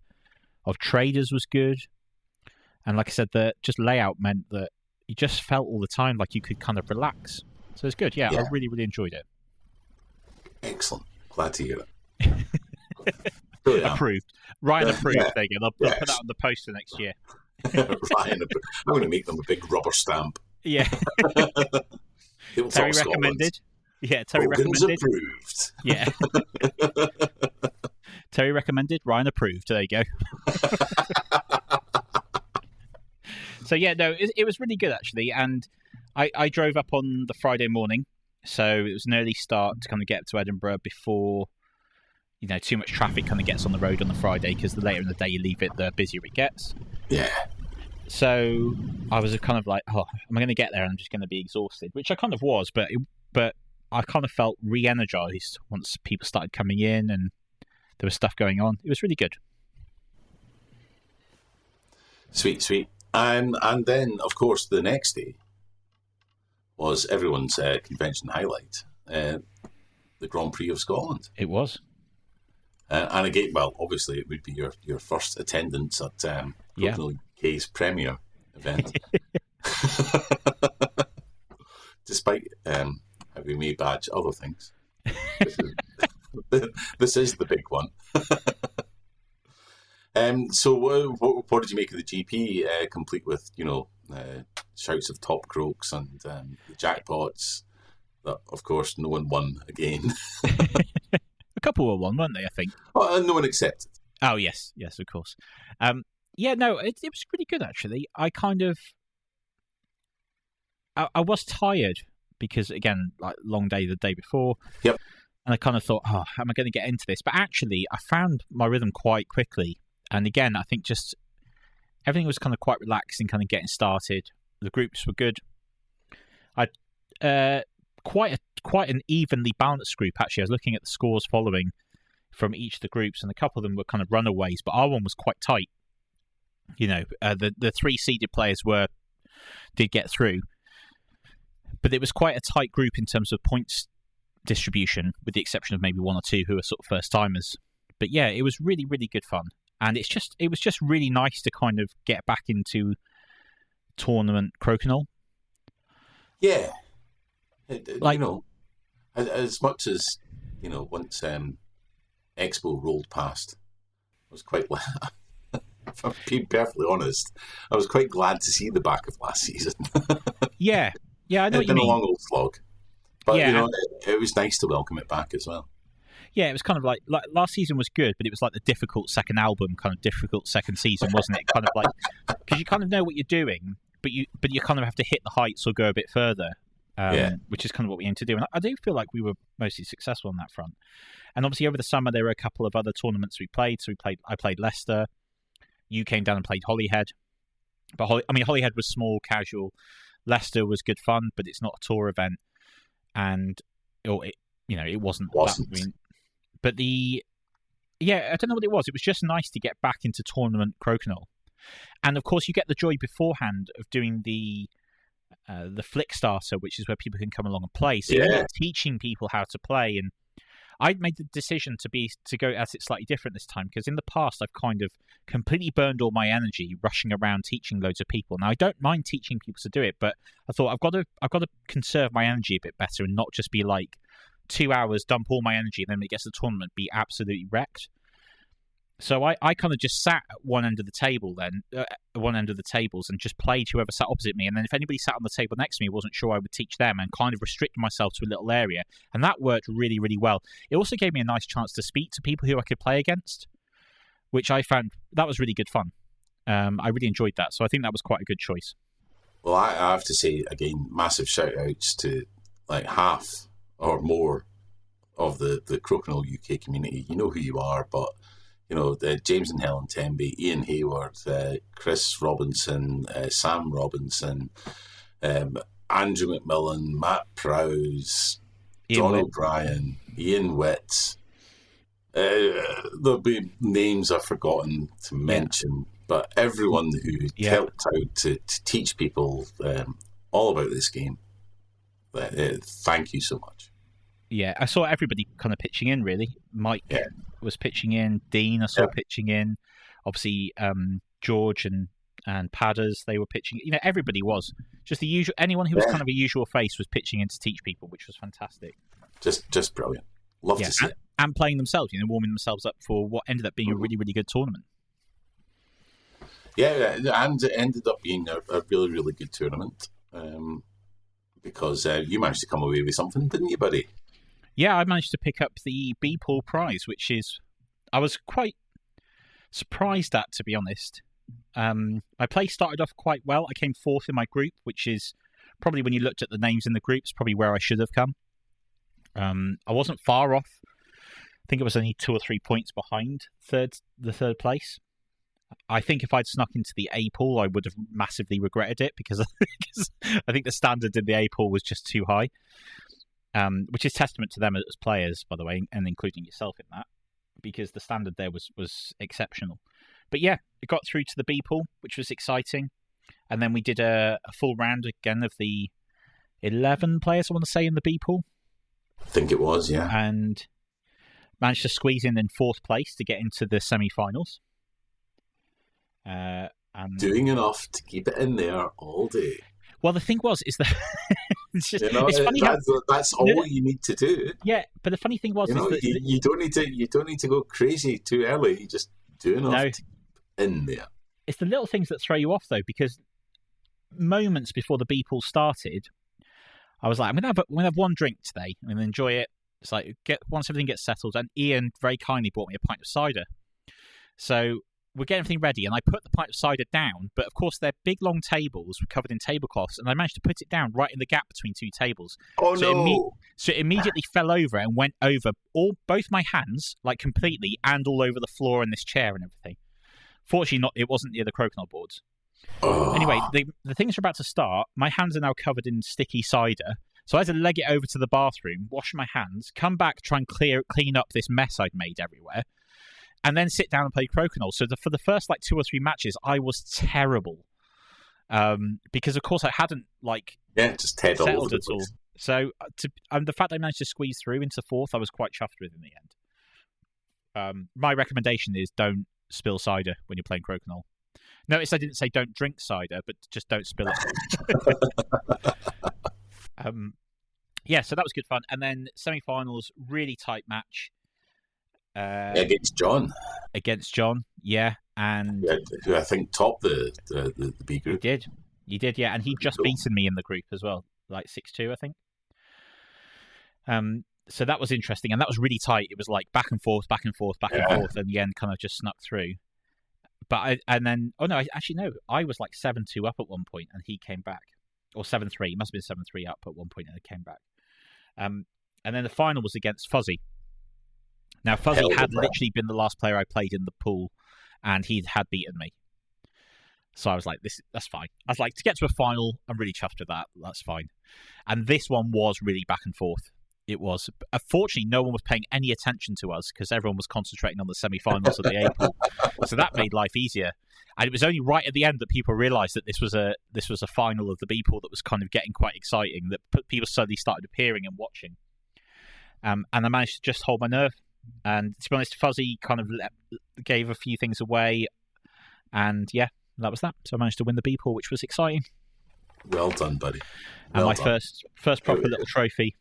of traders was good. And like I said, the just layout meant that you just felt all the time like you could kind of relax. So it's good. Yeah, I really, really enjoyed it. Excellent. Glad to hear it. Really approved. Ryan approved. Yeah. There you go. They'll put that on the poster next year. Ryan, I'm going to make them a big rubber stamp. Yeah. Terry recommended. Yeah, Terry Hogan's recommended. approved. Yeah. Terry recommended. Ryan approved. There you go. So yeah, no, it was really good actually, and I drove up on the Friday morning, so it was an early start to kind of get to Edinburgh before, too much traffic kind of gets on the road on the Friday, because the later in the day you leave it, the busier it gets. Yeah. So I was kind of like, am I going to get there and I'm just going to be exhausted, which I kind of was, but I kind of felt re-energized once people started coming in and there was stuff going on. It was really good. Sweet. And then, of course, the next day was everyone's convention highlight, the Grand Prix of Scotland. It was. And again, well, obviously, it would be your first attendance at Crokinole UK's premier event. Despite having me badge other things. This is the big one. So what did you make of the GP, complete with, shouts of top croaks and the jackpots that, of course, no one won again? A couple were won, weren't they, I think? Oh, no one accepted. Oh, yes, of course. It was pretty good, actually. I kind of... I was tired because, again, like long day the day before. Yep. And I kind of thought, am I going to get into this? But actually, I found my rhythm quite quickly. And again, I think just everything was kind of quite relaxed and kind of getting started. The groups were good. I quite an evenly balanced group, actually. I was looking at the scores following from each of the groups, and a couple of them were kind of runaways, but our one was quite tight. The three seeded players did get through, but it was quite a tight group in terms of points distribution, with the exception of maybe one or two who were sort of first timers. But yeah, it was really, really good fun, and it was just really nice to kind of get back into tournament Crokinole. Yeah, as much as once Expo rolled past, I was quite. If I'm being perfectly honest, I was quite glad to see the back of last season. Yeah, I know what you mean. It's been a long old slog, but yeah, it was nice to welcome it back as well. Yeah, it was kind of like last season was good, but it was like the difficult second album, kind of difficult second season, wasn't it? Kind of like, because you kind of know what you're doing, but you kind of have to hit the heights or go a bit further, which is kind of what we aim to do. And I do feel like we were mostly successful on that front. And obviously over the summer there were a couple of other tournaments we played. So I played Leicester. You came down and played Holyhead, but Holyhead was small, casual. Leicester was good fun, but it's not a tour event, and it wasn't. That, but I don't know what it was. It was just nice to get back into tournament Crokinole, and of course you get the joy beforehand of doing the flick starter, which is where people can come along and play. So you're teaching people how to play, and I'd made the decision to go at it slightly different this time, because in the past I've kind of completely burned all my energy rushing around teaching loads of people. Now I don't mind teaching people to do it, but I thought I've got to conserve my energy a bit better and not just be like 2 hours, dump all my energy, and then when it gets to the tournament, be absolutely wrecked. So I kind of just sat at one end of the table and just played whoever sat opposite me. And then if anybody sat on the table next to me, wasn't sure I would teach them, and kind of restricted myself to a little area. And that worked really, really well. It also gave me a nice chance to speak to people who I could play against, which I found that was really good fun. I really enjoyed that. So I think that was quite a good choice. Well, I have to say, again, massive shout outs to like half or more of the Crokinole UK community. You know who you are, but the James and Helen Temby, Ian Hayward, Chris Robinson, Sam Robinson, Andrew McMillan, Matt Prowse, John O'Brien, Ian Witt. There'll be names I've forgotten to mention, but everyone who helped out to teach people all about this game, thank you so much. Yeah, I saw everybody kind of pitching in, really. Mike was pitching in. Dean, I saw pitching in. Obviously, George and Padders, they were pitching. Everybody was just the usual. Anyone who was kind of a usual face was pitching in to teach people, which was fantastic. Just brilliant. Love to see it. And playing themselves, warming themselves up for what ended up being a really, really good tournament. Yeah, and it ended up being a really, really good tournament because you managed to come away with something, didn't you, buddy? Yeah, I managed to pick up the B-Pool prize, which I was quite surprised at, to be honest. My play started off quite well. I came fourth in my group, which is probably, when you looked at the names in the groups, probably where I should have come. I wasn't far off. I think it was only 2 or 3 points behind the third place. I think if I'd snuck into the A pool, I would have massively regretted it because I think the standard in the A pool was just too high, which is testament to them as players, by the way, and including yourself in that, because the standard there was exceptional. But yeah, it got through to the B pool, which was exciting. And then we did a full round again of the 11 players, I want to say, in the B pool. I think it was, yeah. And managed to squeeze in fourth place to get into the semi-finals. And doing enough to keep it in there all day. Well, the thing is that it's just it's funny that's all you need to do. Yeah, but the funny thing was, you don't need to go crazy too early. You just do enough to keep in there. It's the little things that throw you off, though, because moments before the B pool started, I was like, I'm gonna have one drink today. I'm gonna enjoy it. It's like once everything gets settled, and Ian very kindly brought me a pint of cider. So we're getting everything ready, and I put the pint of cider down, but of course their big long tables were covered in tablecloths, and I managed to put it down right in the gap between two tables. Oh, no! So it immediately fell over and went over both my hands, like completely, and all over the floor and this chair and everything. Fortunately, it wasn't near the Crokinole boards. Oh. Anyway, the things are about to start. My hands are now covered in sticky cider, so I had to leg it over to the bathroom, wash my hands, come back, try and clean up this mess I'd made everywhere, and then sit down and play Crokinole. So for the first 2 or 3 matches, I was terrible because, of course, I hadn't just settled at all. So the fact I managed to squeeze through into fourth, I was quite chuffed with in the end. My recommendation is don't spill cider when you're playing Crokinole. Notice I didn't say don't drink cider, but just don't spill it. Yeah, so that was good fun. And then semi-finals, really tight match. Against John. Yeah. And who I think topped the B group. You did, yeah. And he'd just beaten me in the group as well, 6-2, I think. So that was interesting, and that was really tight. It was back and forth, and the end kind of just snuck through. But I was 7-2 up at one point, and he came back, or 7-3. It must have been 7-3 up at one point, and he came back. And then the final was against Fuzzy. Now Fuzzy had literally been the last player I played in the pool, and he had beaten me. So I was like, that's fine. I was like, to get to a final, I'm really chuffed with that. That's fine. And this one was really back and forth. It was. Fortunately, no one was paying any attention to us because everyone was concentrating on the semi-finals of the A pool. So that made life easier. And it was only right at the end that people realised that this was a final of the B pool that was kind of getting quite exciting. That people suddenly started appearing and watching. And I managed to just hold my nerve. And to be honest, Fuzzy kind of gave a few things away. And yeah, that was that. So I managed to win the B pool, which was exciting. Well done, buddy. And my first proper little trophy.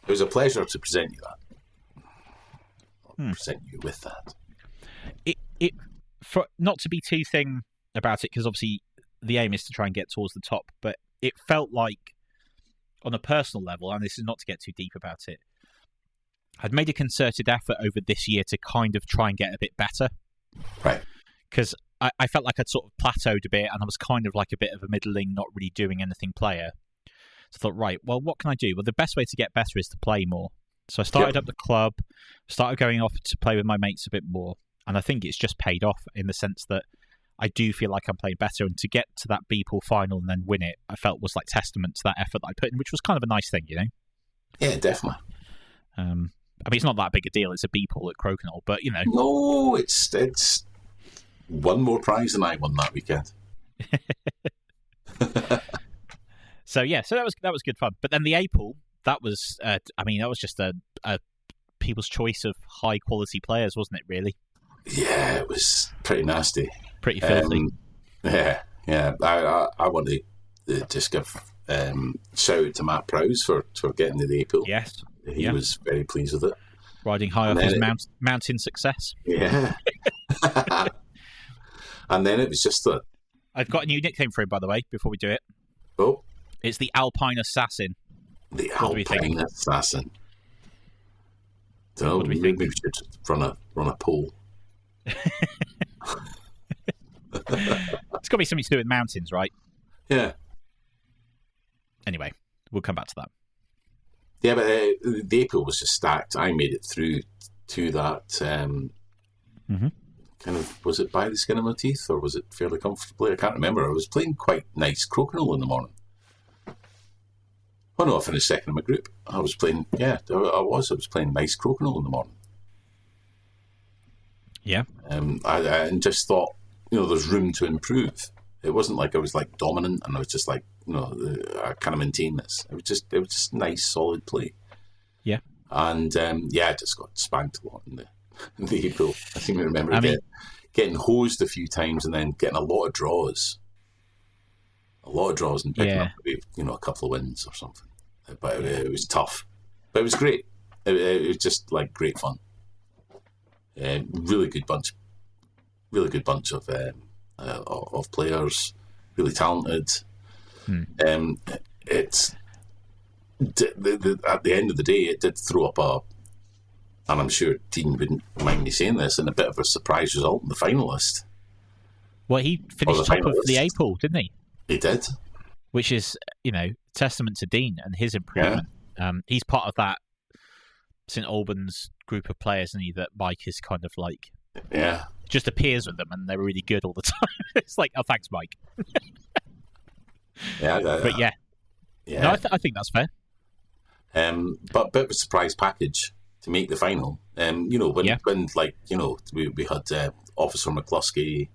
It was a pleasure to present you that. I'll present you with that. It for not to be too thing about it, because obviously the aim is to try and get towards the top, but it felt like, on a personal level, and this is not to get too deep about it, I'd made a concerted effort over this year to kind of try and get a bit better. Right. Because I felt like I'd sort of plateaued a bit, and I was kind of like a bit of a middling, not really doing anything player. So I thought, right, well, what can I do? Well, the best way to get better is to play more. So I started up the club, started going off to play with my mates a bit more, and I think it's just paid off in the sense that I do feel like I'm playing better, and to get to that B-Pool final and then win it, I felt was testament to that effort that I put in, which was kind of a nice thing, Yeah, definitely. I mean, it's not that big a deal. It's a B-Pool at Crokinole, but, No, it's one more prize than I won that weekend. So that was good fun. But then the A pool, that was that was just a people's choice of high quality players, wasn't it? Really. Yeah, it was pretty nasty. Pretty filthy. Yeah. I want to just give shout out to Matt Prowse for getting to the A pool. Yes. He was very pleased with it. Riding high And off his then mountain success. Yeah. And then it was just I've got a new nickname for him, by the way, before we do it. oh, It's the Alpine Assassin. the What do we think? Alpine Assassin. Don't know, What do we maybe think? we should run a poll. It's got to be something to do with mountains, right? Yeah. Anyway, we'll come back to that. Yeah, but the A pool was just stacked. I made it through to that kind of, was it by the skin of my teeth, or was it fairly comfortably? I can't remember. I was playing quite nice Crokinole in the morning. Oh no, I finished second in my group. I was playing, I was playing nice Crokinole in the morning. Yeah. I just thought, there's room to improve. It wasn't like I was like dominant and I was just like, I kind of maintain this. It was just nice, solid play. Yeah. And I just got spanked a lot in the A pool. I seem to remember getting hosed a few times and then getting a lot of draws. And picking up maybe, a couple of wins or something. But it was tough. But it was great. It was just like great fun. Really good bunch of players, really talented. It's at the end of the day, it did throw up and I'm sure Dean wouldn't mind me saying this, and a bit of a surprise result in the finalist. Well, he finished top of the A pool, didn't he? He did. Which is, testament to Dean and his improvement. Yeah. He's part of that St Albans group of players, isn't he, that Mike is kind of like... Yeah. Just appears with them and they're really good all the time. It's like, oh, thanks, Mike. But yeah. No, I think that's fair. But a bit of a surprise package to make the final. When we had Officer McCluskey,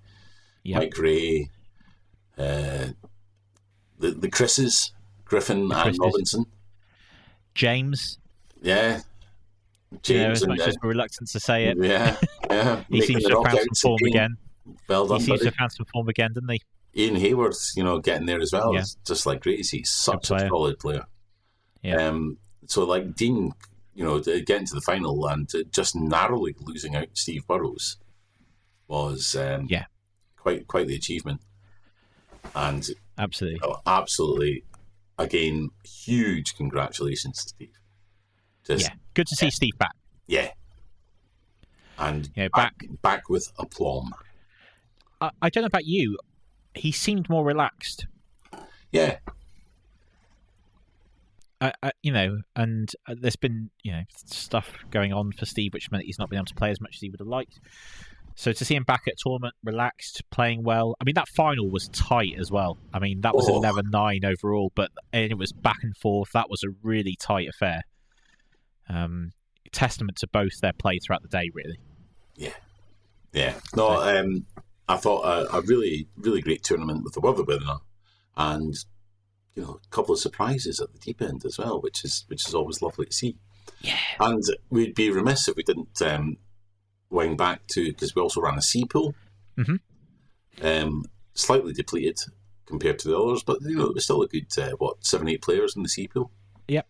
Mike Ray, the Chris's, Griffin and Robinson. James. Yeah. James, as much as we're reluctant to say it. Yeah. He seems to have found some form again. Well done, he seems to have found some form again, didn't he? Ian Hayward's, getting there as well. Yeah. It's just like great to see. He's such a solid player. Yeah. So like Dean, getting to the final and just narrowly losing out Steve Burrows was quite the achievement. And absolutely, again, huge congratulations to Steve. Good to see Steve back. Yeah. And back with aplomb. I don't know about you. He seemed more relaxed. Yeah. And there's been, stuff going on for Steve, which meant he's not been able to play as much as he would have liked. So to see him back at tournament, relaxed, playing well. I mean, that final was tight as well. I mean, that was 11-9 overall, and it was back and forth. That was a really tight affair. Testament to both their play throughout the day, really. Yeah. No, I thought a really, really great tournament with the weather winner, and a couple of surprises at the deep end as well, which is always lovely to see. Yeah. And we'd be remiss if we didn't wind back to, because we also ran a C pool. Mm-hmm. Slightly depleted compared to the others, but it was still a good 7-8 players in the C pool. Yep.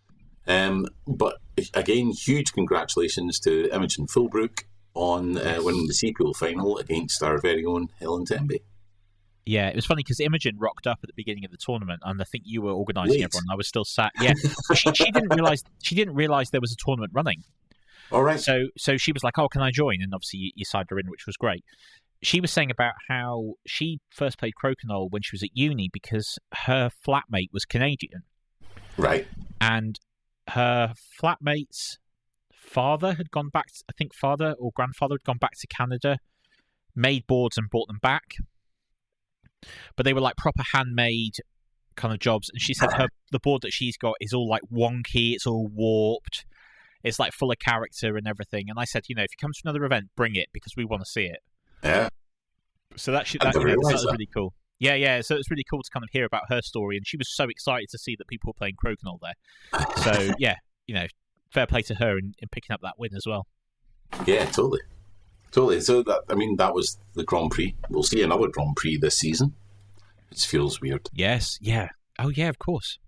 But again, huge congratulations to Imogen Fulbrook on winning the C pool final against our very own Helen Tembe. Yeah, it was funny because Imogen rocked up at the beginning of the tournament, and I think you were organising everyone. I was still sat. Yeah, she didn't realise there was a tournament running. All right. So she was like, "Oh, can I join?" And obviously you signed her in, which was great. She was saying about how she first played Crokinole when she was at uni because her flatmate was Canadian. Right. And her flatmate's father had gone back. I think father or grandfather had gone back to Canada, made boards and brought them back. But they were like proper handmade kind of jobs. And she said the board that she's got is all like wonky. It's all warped. It's like full of character and everything. And I said, if you come to another event, bring it because we want to see it. Yeah. So that was really cool. Yeah. So it's really cool to kind of hear about her story. And she was so excited to see that people were playing Crokinole there. So yeah, fair play to her in picking up that win as well. Yeah, totally. Totally. So that was the Grand Prix. We'll see another Grand Prix this season. It feels weird. Yes. Yeah. Oh, yeah. Of course.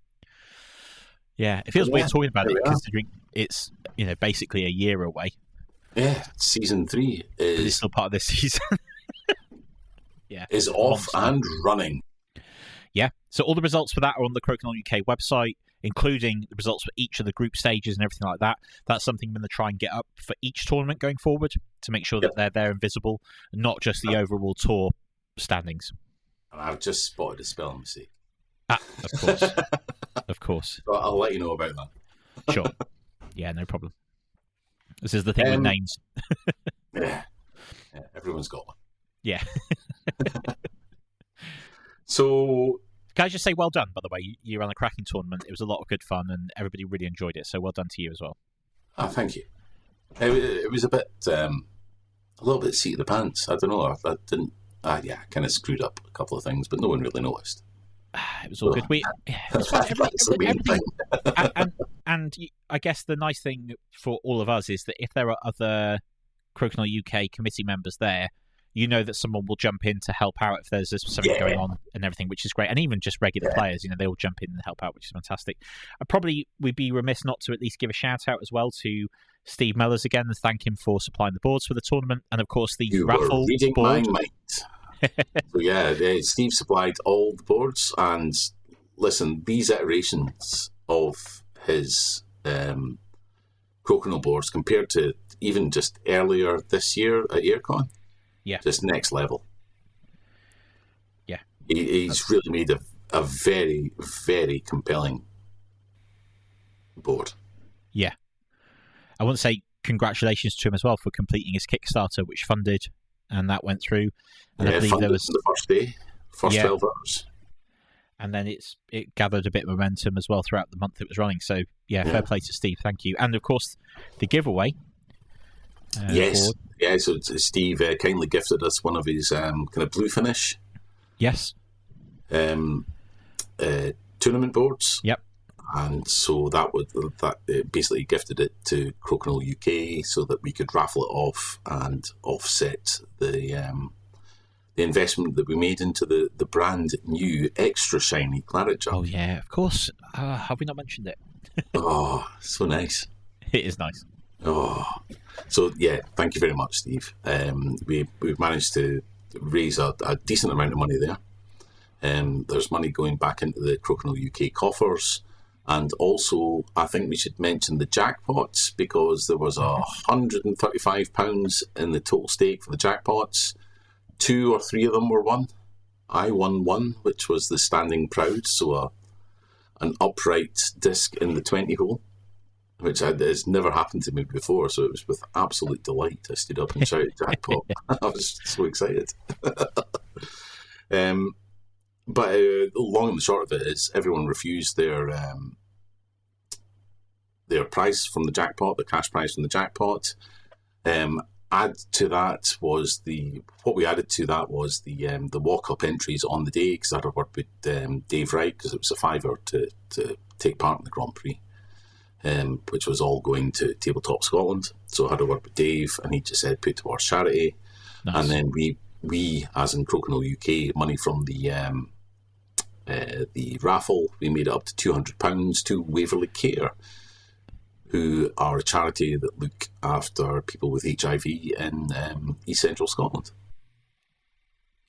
Yeah. It feels weird talking about it considering it's basically a year away. Yeah. Season 3 but it's still part of this season. Yeah. Is off and running. Yeah. So all the results for that are on the Crokinole UK website, including the results for each of the group stages and everything like that. That's something I'm going to try and get up for each tournament going forward to make sure that they're there and visible, not just the overall tour standings. And I've just spotted a spelling mistake. Of course. Of course. So I'll let you know about that. Sure. Yeah, no problem. This is the thing with names. Yeah, everyone's got one. Yeah. So, can I just say well done, by the way? You ran a cracking tournament. It was a lot of good fun and everybody really enjoyed it. So well done to you as well. Thank you. It was a little bit seat of the pants. I don't know. I didn't. I kind of screwed up a couple of things, but no one really noticed. It was all good. And I guess the nice thing for all of us is that if there are other Crokinole UK committee members there, you know that someone will jump in to help out if there's something going on and everything, which is great. And even just regular players, they all jump in and help out, which is fantastic. We'd be remiss not to at least give a shout out as well to Steve Mellors again and thank him for supplying the boards for the tournament. And of course, the raffle board. So Steve supplied all the boards. And listen, these iterations of his Crokinole boards compared to even just earlier this year at Aircon, just next level. Yeah. He's really made a very, very compelling board. Yeah. I want to say congratulations to him as well for completing his Kickstarter, which funded, and that went through. And I believe there was the first day, 12 hours. And then it gathered a bit of momentum as well throughout the month it was running. So, fair play to Steve. Thank you. And, of course, the giveaway. Board. Yeah, so Steve kindly gifted us one of his kind of blue finish. Yes. Tournament boards. Yep. And so that basically gifted it to Crokinole UK so that we could raffle it off and offset the investment that we made into the brand new extra shiny claret jug. Oh yeah, of course. Have we not mentioned it? Oh, so nice. It is nice. Oh, so thank you very much, Steve. We've managed to raise a decent amount of money there. There's money going back into the Crokinole UK coffers, and also I think we should mention the jackpots because there was £135 in the total stake for the jackpots. 2 or 3 of them were won. I won one, which was the standing Prowse, so an upright disc in the 20 hole, which has never happened to me before, so it was with absolute delight I stood up and shouted jackpot. I was so excited. But long and the short of it is everyone refused their prize from the jackpot, the cash prize from the jackpot. What we added to that was the walk-up entries on the day, because I had to work with Dave Wright, because it was a £5 to take part in the Grand Prix. Which was all going to Tabletop Scotland. So I had to work with Dave, and he just said put towards charity. Nice. And then we, as in Crokinole UK, money from the raffle, we made it up to £200 to Waverley Care, who are a charity that look after people with HIV in East Central Scotland.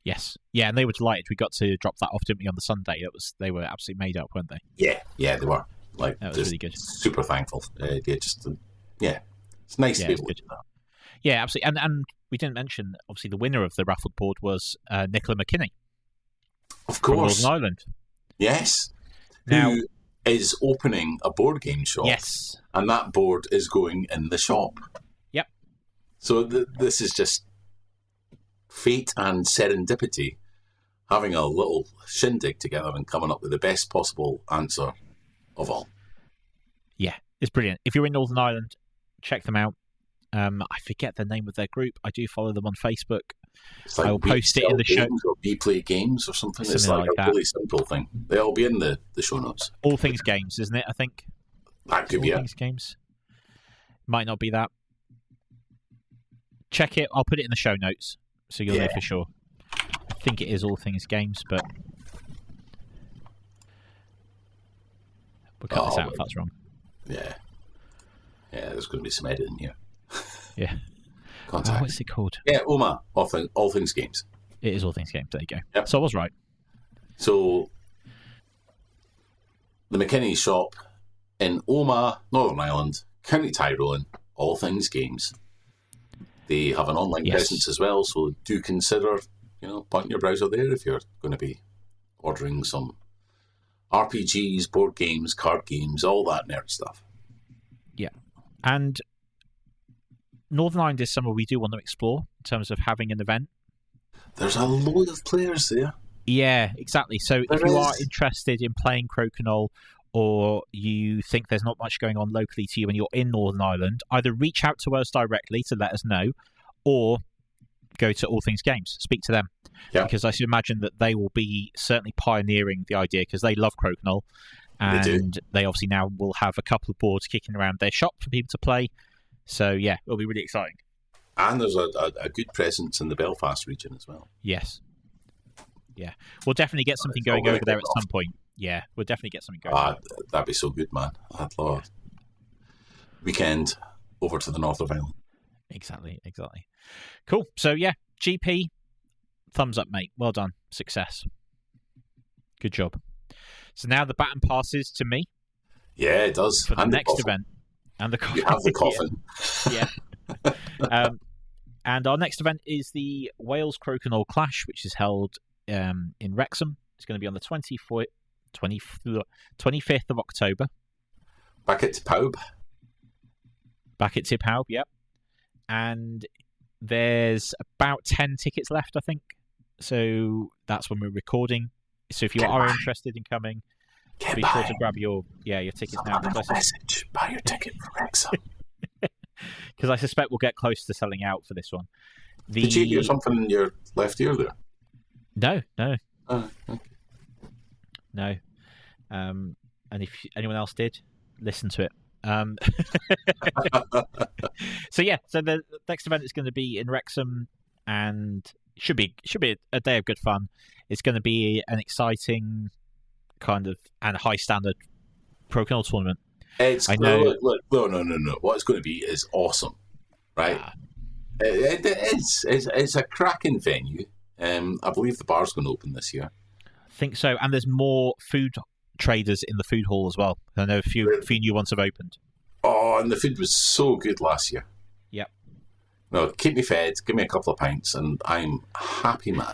Yes. Yeah, and they were delighted. We got to drop that off, didn't we, on the Sunday? They were absolutely made up, weren't they? Yeah, they were. Like, that was really good. Super thankful. It's nice to be able to do that. Yeah, absolutely. And we didn't mention, obviously, the winner of the raffled board was Nicola McKinney. Of course. From Northern Ireland. Yes. Now, who is opening a board game shop. Yes. And that board is going in the shop. Yep. So this is just fate and serendipity having a little shindig together and coming up with the best possible answer of all. Yeah, it's brilliant. If you're in Northern Ireland, check them out. I forget the name of their group. I do follow them on Facebook. Like I will post it in the show. Or we play games or something. It's like a really simple thing. They'll be in the show notes. All Things Games, isn't it? I think that could be All Things Games. Might not be that. check it. I'll put it in the show notes so you'll know for sure. I think it is All Things Games, but we'll cut this out if that's wrong. Yeah. Yeah, there's going to be some editing here. Yeah. Contact. What's it called? Yeah, Oma, All Things Games. It is All Things Games. There you go. Yep. So I was right. So, the McKinney shop in Oma, Northern Ireland, County Tyrone, All Things Games. They have an online presence as well, so do consider, pointing your browser there if you're going to be ordering some RPGs, board games, card games, all that nerd stuff. Yeah. And Northern Ireland is somewhere we do want to explore in terms of having an event. There's a load of players there. Yeah, exactly. So if you are interested in playing Crokinole, or you think there's not much going on locally to you when you're in Northern Ireland, either reach out to us directly to let us know, or go to All Things Games, speak to them. Yeah. Because I should imagine that they will be certainly pioneering the idea, because they love Crokinole, and they obviously now will have a couple of boards kicking around their shop for people to play. So yeah, it'll be really exciting. And there's a good presence in the Belfast region as well. Yes. Yeah. We'll definitely get something going over there at some point. Yeah, we'll definitely get something going. That'd be so good, man. I'd love weekend over to the north of Ireland. Exactly. Cool. So yeah, GP, thumbs up, mate. Well done. Success. Good job. So now the baton passes to me. Yeah, it does. For the next event. And the coffin. You have the coffin. Yeah. And our next event is the Wales Crokinole Clash, which is held in Wrexham. It's going to be on the 25th of October. Back at Prowse. Back at Tiphouse, yep. And there's about 10 tickets left, I think. So that's when we're recording. So if you are interested in coming, be sure to grab your tickets now. Message. Buy your ticket for Wrexham. Because I suspect we'll get close to selling out for this one. Did you hear something in your left ear there? No. Oh, okay. No. And if anyone else did, listen to it. So the next event is going to be in Wrexham, and should be a day of good fun. It's going to be an exciting kind of and high standard Crokinole tournament. I know. Look, no. What it's going to be is awesome, right? It is. It's a cracking venue. I believe the bar's going to open this year. I think so, and there's more food traders in the food hall as well. I know a few new ones have opened. Oh, and the food was so good last year. Yep. No, keep me fed, give me a couple of pints, and I'm happy, man.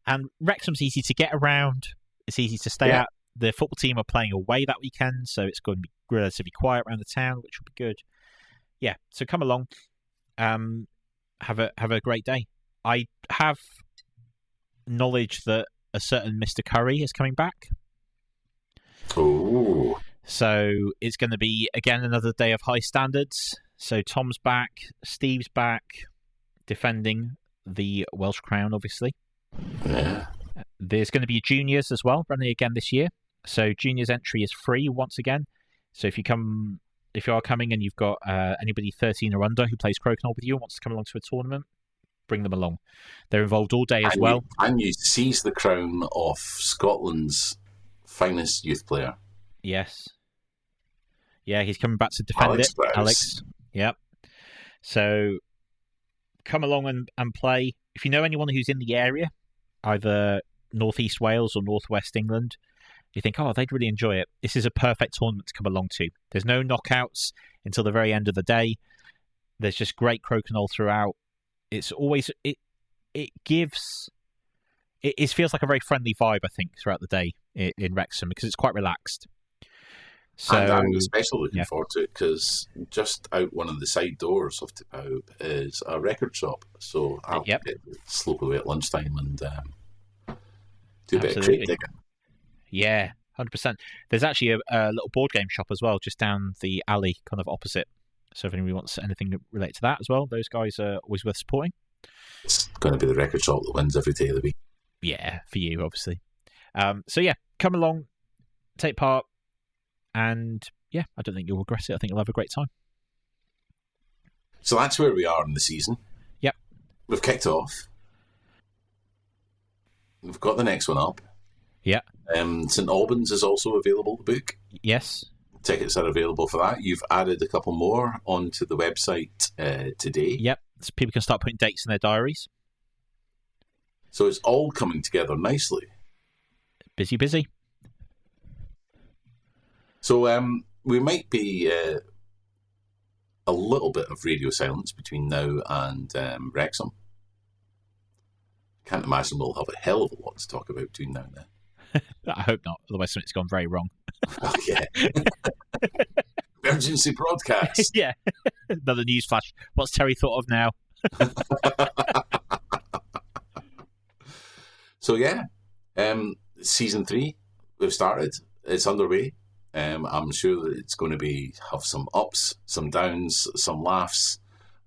And Wrexham's easy to get around. It's easy to stay at. The football team are playing away that weekend, so it's going to be relatively quiet around the town, which will be good. Yeah, so come along. Have a great day. I have knowledge that a certain Mr. Curry is coming back. Oh. So it's going to be, again, another day of high standards. So Tom's back, Steve's back, defending the Welsh crown, obviously. Yeah. There's going to be juniors as well, running again this year. So juniors entry is free once again. So if you are coming and you've got anybody 13 or under who plays Crokinole with you and wants to come along to a tournament, bring them along. They're involved all day as well. And you seize the crown of Scotland's finest youth player. Yes. Yeah, he's coming back to defend it. Prowse. Alex. Yep. So come along and play. If you know anyone who's in the area, either northeast Wales or northwest England, you think, they'd really enjoy it. This is a perfect tournament to come along to. There's no knockouts until the very end of the day. There's just great Crokinole throughout. It's always it feels like a very friendly vibe, I think, throughout the day in Wrexham, because it's quite relaxed. So and I'm especially looking forward to it because just out one of the side doors of Tiphouse is a record shop. So I'll slope away at lunchtime and do a bit of crate digging. Yeah, 100%. There's actually a little board game shop as well, just down the alley, kind of opposite. So if anybody wants anything related to that as well, those guys are always worth supporting. It's going to be the record shop that wins every day of the week. Yeah, for you, obviously. So yeah, come along, take part, and yeah, I don't think you'll regret it. I think you'll have a great time. So that's where we are in the season. Yep. We've kicked off. We've got the next one up. Yeah. St Albans is also available, the book. Yes. Tickets are available for that. You've added a couple more onto the website today. Yep. So people can start putting dates in their diaries. So it's all coming together nicely. Busy. So we might be a little bit of radio silence between now and Wrexham. Can't imagine we'll have a hell of a lot to talk about between now and then. I hope not, otherwise something's gone very wrong. Oh, yeah. Emergency broadcast. Yeah. Another news flash. What's Terry thought of now? So, yeah. Season 3, we've started. It's underway. I'm sure that it's going to have some ups, some downs, some laughs,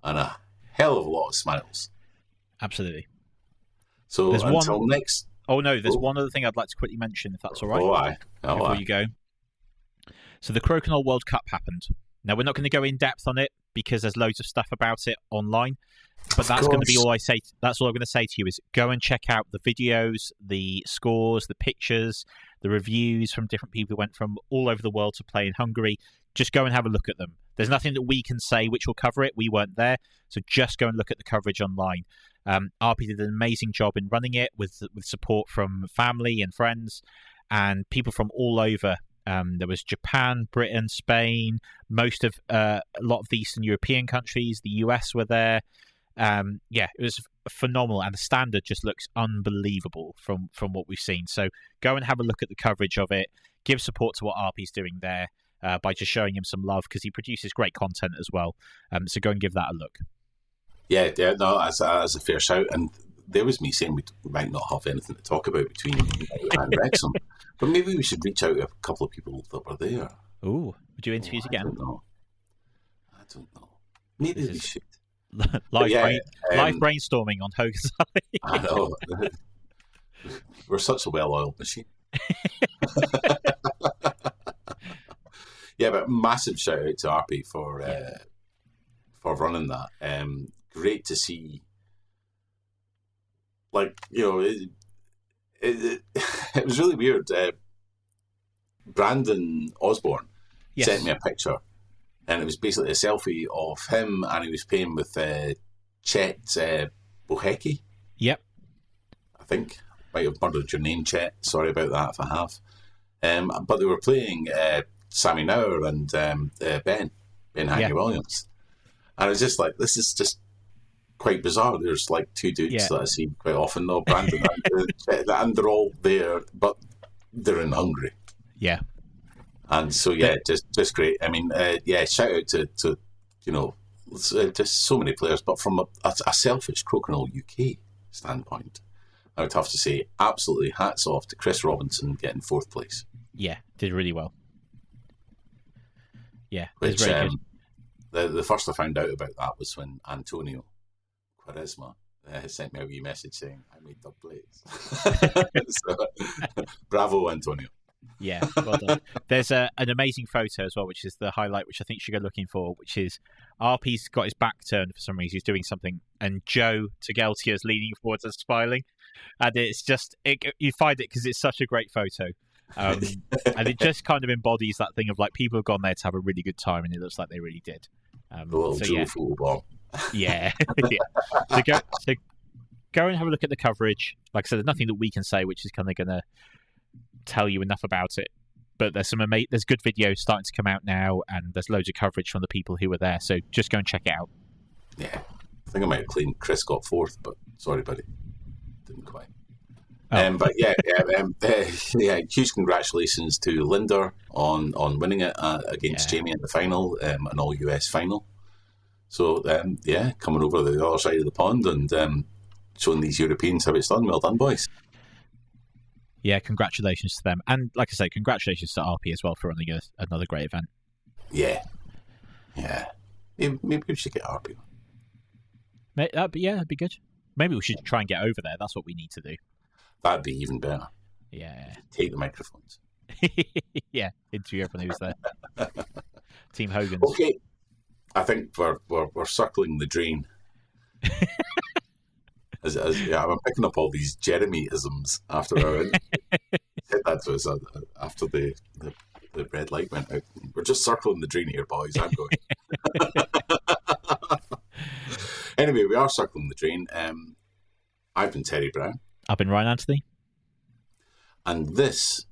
and a hell of a lot of smiles. Absolutely. So next... Oh, no, there's one other thing I'd like to quickly mention, if that's all right. Before you go. So the Crokinole World Cup happened. Now, we're not going to go in depth on it because there's loads of stuff about it online. But that's going to be all I say. That's all I'm going to say to you is go and check out the videos, the scores, the pictures, the reviews from different people who went from all over the world to play in Hungary. Just go and have a look at them. There's nothing that we can say which will cover it. We weren't there. So just go and look at the coverage online. RP did an amazing job in running it with support from family and friends and people from all over. There was Japan, Britain, Spain, a lot of the Eastern European countries. The US were there. It was phenomenal, and the standard just looks unbelievable from what we've seen. So go and have a look at the coverage of it. Give support to what RP's doing there by just showing him some love because he produces great content as well. So go and give that a look. Yeah, no, that's a fair shout. And there was me saying we might not have anything to talk about between now and Wrexham, but maybe we should reach out to a couple of people that were there. Ooh, would you interviews again? I don't know. Maybe we should. Live brainstorming on Hogan's side. I know. We're such a well-oiled machine. Yeah, but massive shout out to RP for running that. Great to see. Like, it was really weird. Brandon Osborne sent me a picture, and it was basically a selfie of him, and he was playing with Chet Bohecki. Yep. I think. Might have murdered your name, Chet. Sorry about that if I have. But they were playing Sammy Nauer and Ben Haney Williams. And I was just like, this is just quite bizarre. There's like two dudes that I see quite often, though, Brandon and they're all there, but they're in Hungary. Yeah. And so, just great. I mean, shout out to just so many players, but from a selfish Crokinole UK standpoint, I would have to say absolutely hats off to Chris Robinson getting 4th place. Yeah, did really well. Yeah, it was very good. The first I found out about that was when Antonio Quaresma sent me a wee message saying, I made 3rd place. So, bravo, Antonio. Yeah, well done. There's an amazing photo as well, which is the highlight, which I think you should go looking for, which is RP's got his back turned for some reason. He's doing something, and Joe Tegeltia is leaning forwards and smiling. And it's just, you find it because it's such a great photo. And it just kind of embodies that thing of like people have gone there to have a really good time, and it looks like they really did. Football. Yeah. So go and have a look at the coverage. Like I said, there's nothing that we can say which is kind of going to tell you enough about it. But there's there's good videos starting to come out now, and there's loads of coverage from the people who were there. So just go and check it out. Yeah, I think I might have claimed Chris got 4th, but sorry, buddy, didn't quite. Oh. Huge congratulations to Linda on winning it against Jamie in the final, an all-US final. So, coming over the other side of the pond and showing these Europeans how it's done. Well done, boys. Yeah, congratulations to them. And like I say, congratulations to RP as well for running another great event. Yeah. Maybe we should get RP. That'd be good. Maybe we should try and get over there. That's what we need to do. That'd be even better. Yeah. Take the microphones. Yeah, interview everyone who's there. Team Hogan. Okay. I think we're circling the drain. I'm picking up all these Jeremy-isms after our said that to us after the red light went out. We're just circling the drain here, boys. I'm going. Anyway, we are circling the drain. I've been Terry Brown. I've been Ryan Anthony. And this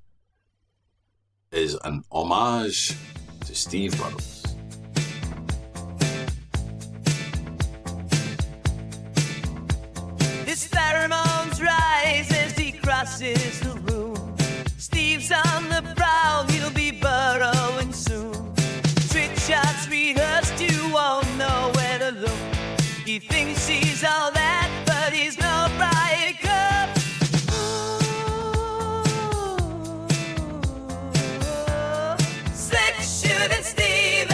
is an homage to Steve Burrows. His pheromones rise as he crosses the room. Steve's on the prowl, he'll be burrowing soon. Trick shots rehearsed, you won't know where to look. He thinks he's all that, but he's no Brian Cook. Slick shooting Steve,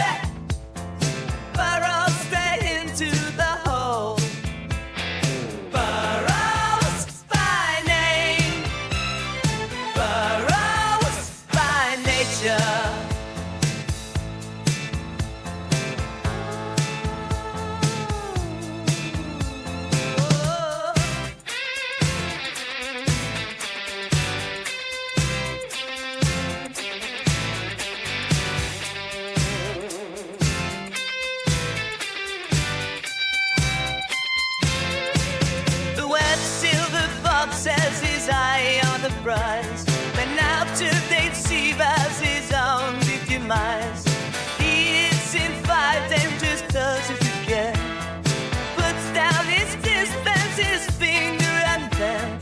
burrows straight into the hole. Burrows by name, Burrows by nature. The wet silver fox has his eye on the prize, but now to-date Steve has his own big demise. He hits in 5, then just does it again. Puts down his distance, his finger, and then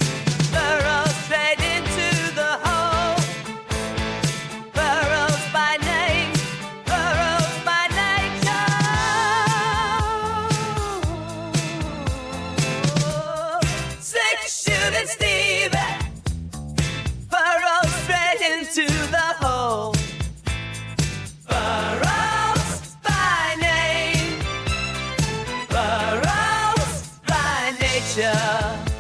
burrows straight into the hole. Burrows by name, Burrows by nature. Slick shooting Steve, burrows straight into the hole. Burrows by name, Burrows by nature.